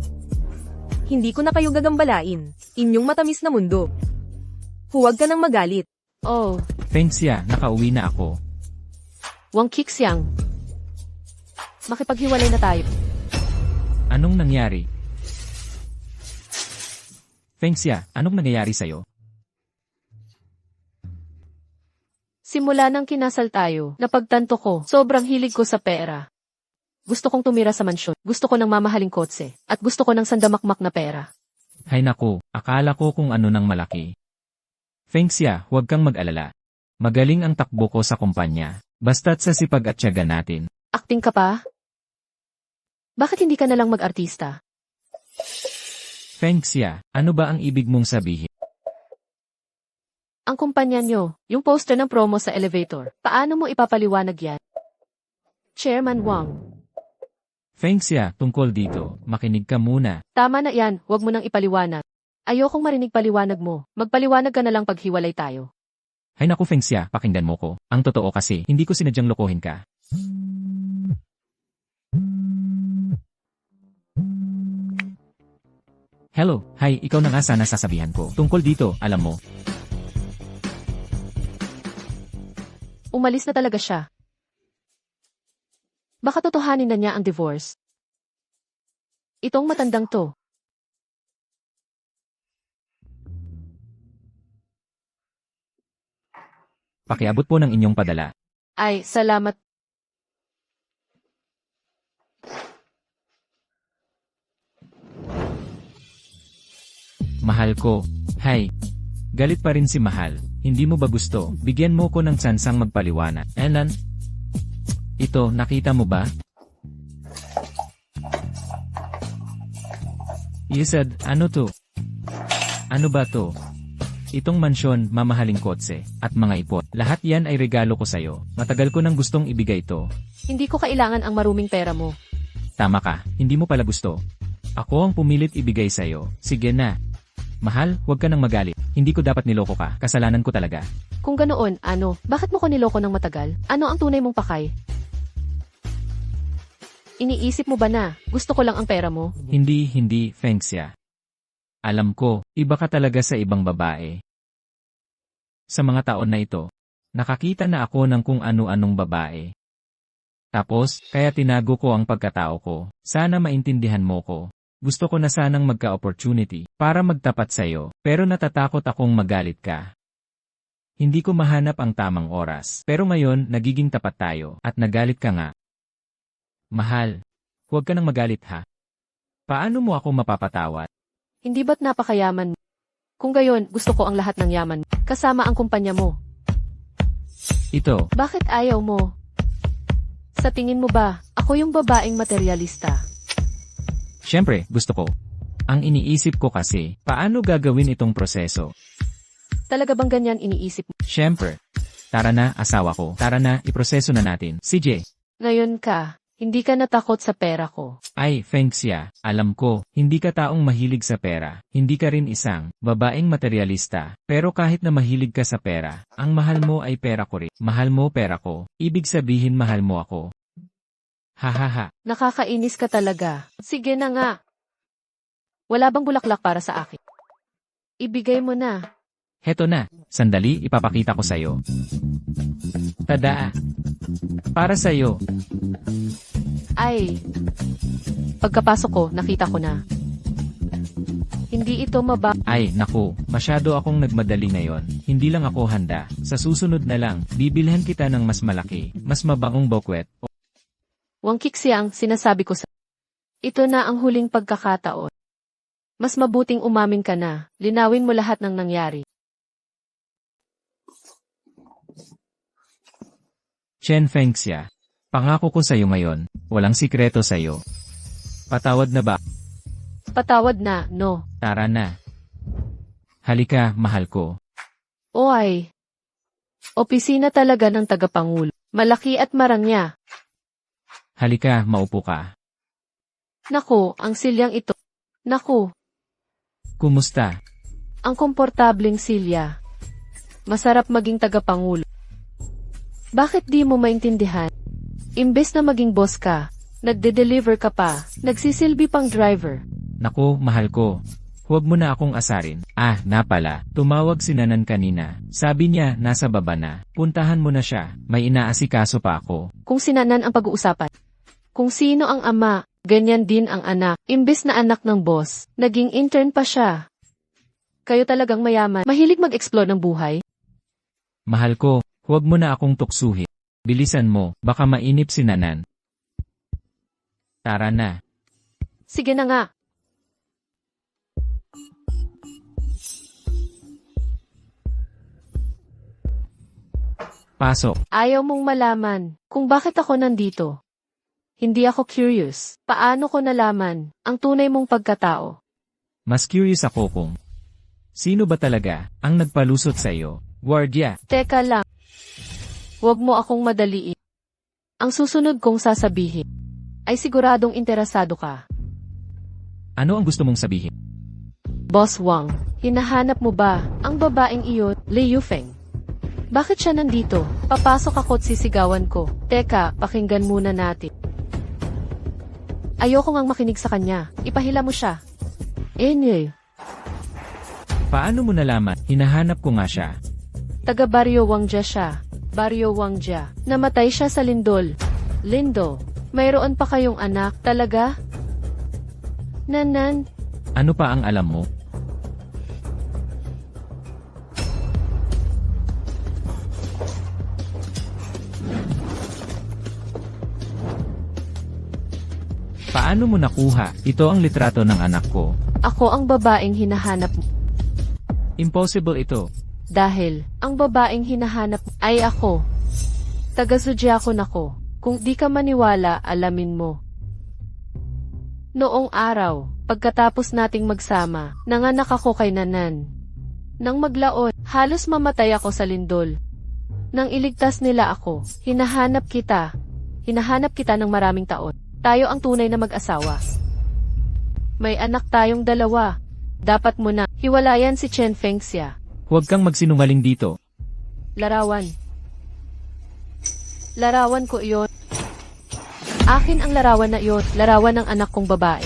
Hindi ko na kayo gagambalain. Inyong matamis na mundo. Huwag ka nang magalit. Oh, Feng Xia, nakauwi na ako. Wang Kixiang. Makipaghiwalay na tayo. Anong nangyari? Feng Xia, anong nangyayari sa'yo? Simula nang kinasal tayo, napagtanto ko, sobrang hilig ko sa pera. Gusto kong tumira sa mansyon, gusto ko ng mamahaling kotse, at gusto ko ng sandamakmak na pera. Hay naku, akala ko kung ano nang malaki. Feng Xia, huwag kang mag-alala. Magaling ang takbo ko sa kumpanya. Basta't sa sipag at tiyaga natin. Acting ka pa? Bakit hindi ka na lang mag-artista? Feng Xia, ano ba ang ibig mong sabihin? Ang kumpanya nyo, yung poster ng promo sa elevator, paano mo ipapaliwanag yan? Chairman Wang. Feng Xia, tungkol dito, makinig ka muna. Tama na yan, huwag mo nang ipaliwanag. Ayokong marinig paliwanag mo. Magpaliwanag ka na lang paghiwalay tayo. Hay naku Feng Xia, pakinggan mo ko. Ang totoo kasi, hindi ko sinadyang lokohin ka. Hello, hi, ikaw na nga sana sasabihan ko. Tungkol dito, alam mo. Umalis na talaga siya. Baka totohanin na niya ang divorce. Itong matandang to. Pakiabot po ng inyong padala. Ay, salamat. Mahal ko. Hay. Galit pa rin si Mahal. Hindi mo ba gusto? Bigyan mo ko ng tsansang magpaliwanag. Elan? Ito, nakita mo ba? Yusad, ano to? Ano ba to? Itong mansyon, mamahaling kotse, at mga ipot. Lahat yan ay regalo ko sa'yo. Matagal ko nang gustong ibigay to. Hindi ko kailangan ang maruming pera mo. Tama ka, hindi mo pala gusto. Ako ang pumilit ibigay sa'yo. Sige na. Mahal, huwag ka nang magalit. Hindi ko dapat niloko ka. Kasalanan ko talaga. Kung ganoon, ano, bakit mo ko niloko ng matagal? Ano ang tunay mong pakay? Iniisip mo ba na, gusto ko lang ang pera mo? Hindi, Fengxia. Alam ko, iba ka talaga sa ibang babae. Sa mga taon na ito, nakakita na ako ng kung ano-anong babae. Tapos, kaya tinago ko ang pagkatao ko. Sana maintindihan mo ko. Gusto ko na sanang magka-opportunity para magtapat sa'yo, pero natatakot akong magalit ka. Hindi ko mahanap ang tamang oras, pero ngayon nagiging tapat tayo at nagalit ka nga. Mahal, huwag ka nang magalit ha. Paano mo ako mapapatawad? Hindi ba't napakayaman mo? Kung gayon, gusto ko ang lahat ng yaman mo, kasama ang kumpanya mo. Ito, Bakit ayaw mo? Sa tingin mo ba, ako yung babaeng materialista? syempre, gusto ko. Ang iniisip ko kasi, paano gagawin itong proseso? Talaga bang ganyan iniisip mo? Syempre. Tara na, asawa ko. Tara na, iproseso na natin. CJ. Ngayon ka, hindi ka natakot sa pera ko. Ay, Fengxia, alam ko, hindi ka taong mahilig sa pera. Hindi ka rin isang babaeng materialista. Pero kahit na mahilig ka sa pera, ang mahal mo ay pera ko rin. Mahal mo pera ko. Ibig sabihin mahal mo ako. Hahaha. Nakakainis ka talaga. Sige na nga. Wala bang bulaklak para sa akin? Ibigay mo na. Heto na. Sandali, ipapakita ko sa'yo. Tada! Para sa'yo. Ay. Pagkapasok ko, nakita ko na. Hindi ito Ay, naku, masyado akong nagmadali ngayon. Hindi lang ako handa. Sa susunod na lang, bibilhan kita ng mas malaki, mas mabangong bokwet. Wangkik siyang sinasabi ko sa... Ito na ang huling pagkakataon. Mas mabuting umamin ka na, linawin mo lahat ng nangyari. Chen Fengxia, pangako ko sa'yo ngayon, walang sikreto sa'yo. Patawad na ba? Patawad na, no. Tara na. Halika, mahal ko. O ay. Opisina talaga ng tagapangulo. Malaki at marangya. Halika, maupo ka. Naku, ang silyang ito. Naku, Kumusta? ang komportableng silya. Masarap maging tagapangulo. Bakit di mo maintindihan? Imbes na maging boss ka, nagde-deliver ka pa, nagsisilbi pang driver. Naku, mahal ko. Huwag mo na akong asarin. Ah, napala. Tumawag si Nanan kanina. Sabi niya, nasa baba na. Puntahan mo na siya. May inaasikaso pa ako. Kung sinanan ang pag-uusapan. Kung sino ang ama, ganyan din ang anak. Imbes na anak ng boss, naging intern pa siya. Kayo talagang mayaman. Mahilig mag-explore ng buhay? Mahal ko, huwag mo na akong tuksuhin. Bilisan mo, baka mainip si Nanan. Tara na. Sige na nga. Pasok. Ayaw mong malaman kung bakit ako nandito. Hindi ako curious. Paano ko nalaman ang tunay mong pagkatao? Mas curious ako kung sino ba talaga ang nagpalusot sa iyo, Guardia? Teka lang. Huwag mo akong madaliin. Ang susunod kong sasabihin ay siguradong interesado ka. Ano ang gusto mong sabihin? Boss Wang, hinahanap mo ba ang babaeng iyon, Li Yufeng? Bakit siya nandito? Papasok ako't sisigawan ko. Teka, pakinggan muna natin. Ayoko ngang makinig sa kanya. Ipahila mo siya. Enye, Paano mo nalaman? Hinahanap ko nga siya. taga Barrio Wangjia siya. Barrio Wangjia. Namatay siya sa lindol. Lindo, mayroon pa kayong anak, talaga? Nanan, Ano pa ang alam mo? Paano mo nakuha? Ito ang litrato ng anak ko. ako ang babaeng hinahanap mo. Impossible ito. Dahil, ang babaeng hinahanap ay ako. Taga-Zodiaco nako. Kung di ka maniwala, alamin mo. Noong araw, pagkatapos nating magsama, nanganak ako kay Nanan. Nang maglaon, halos mamatay ako sa lindol. Nang iligtas nila ako, hinahanap kita. Hinahanap kita ng maraming taon. Tayo ang tunay na mag-asawa. May anak tayong dalawa. Dapat mo na hiwalayan si Chen Fengxia. Huwag kang magsinungaling dito. Larawan. Larawan ko iyon. Akin ang larawan na iyon. Larawan ng anak kong babae.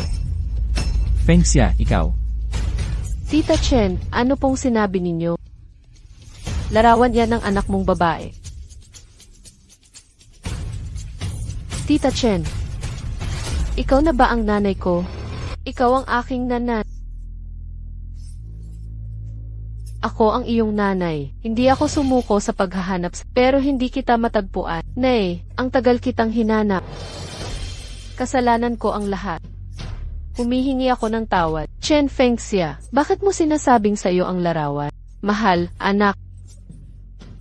Fengxia, ikaw. Tita Chen, ano pong sinabi ninyo? Larawan yan ng anak mong babae. Tita Chen, ikaw na ba ang nanay ko? Ikaw ang aking nanay. Ako ang iyong nanay. Hindi ako sumuko sa paghahanap, pero hindi kita matagpuan. Nay, ang tagal kitang hinanap. Kasalanan ko ang lahat. Humihingi ako ng tawad. Chen Fengxia, bakit mo sinasabing sa iyo ang larawan? Mahal, anak.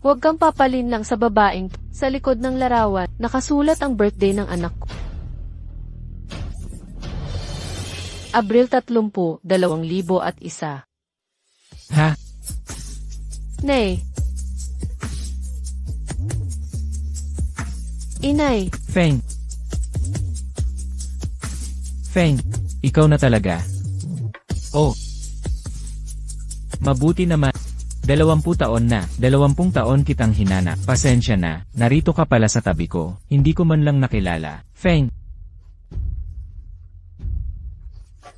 Huwag kang papalin lang sa babaeng sa likod ng larawan. Nakasulat ang birthday ng anak ko. Abril 30, 2001. Ha? Nay. Inay. Feng. Feng, ikaw na talaga. Oh. Mabuti naman. 20 taon na, 20 taon kitang hinanap. Pasensya na, narito ka pala sa tabi ko. Hindi ko man lang nakilala. Feng.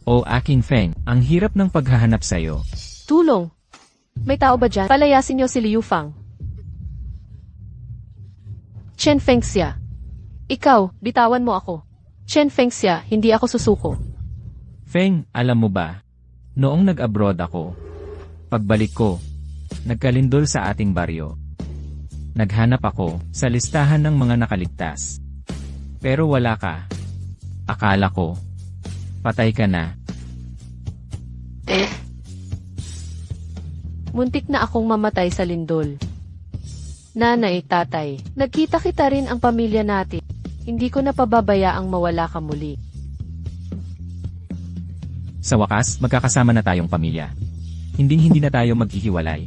Oh aking Feng, ang hirap ng paghahanap sa'yo. Tulong. May tao ba dyan? Palayasin niyo si Liu Fang. Chen Fengxia. Ikaw, bitawan mo ako. Chen Fengxia, hindi ako susuko. Feng, alam mo ba? Noong nag-abroad ako, pagbalik ko, nagkalindol sa ating baryo. Naghanap ako sa listahan ng mga nakaligtas. Pero wala ka. Akala ko, patay ka na. Muntik na akong mamatay sa lindol. Nanay, tatay, nagkita-kita rin ang pamilya natin. Hindi ko na pababayaang mawala ka muli. Sa wakas, magkakasama na tayong pamilya. Hindi na tayo maghihiwalay.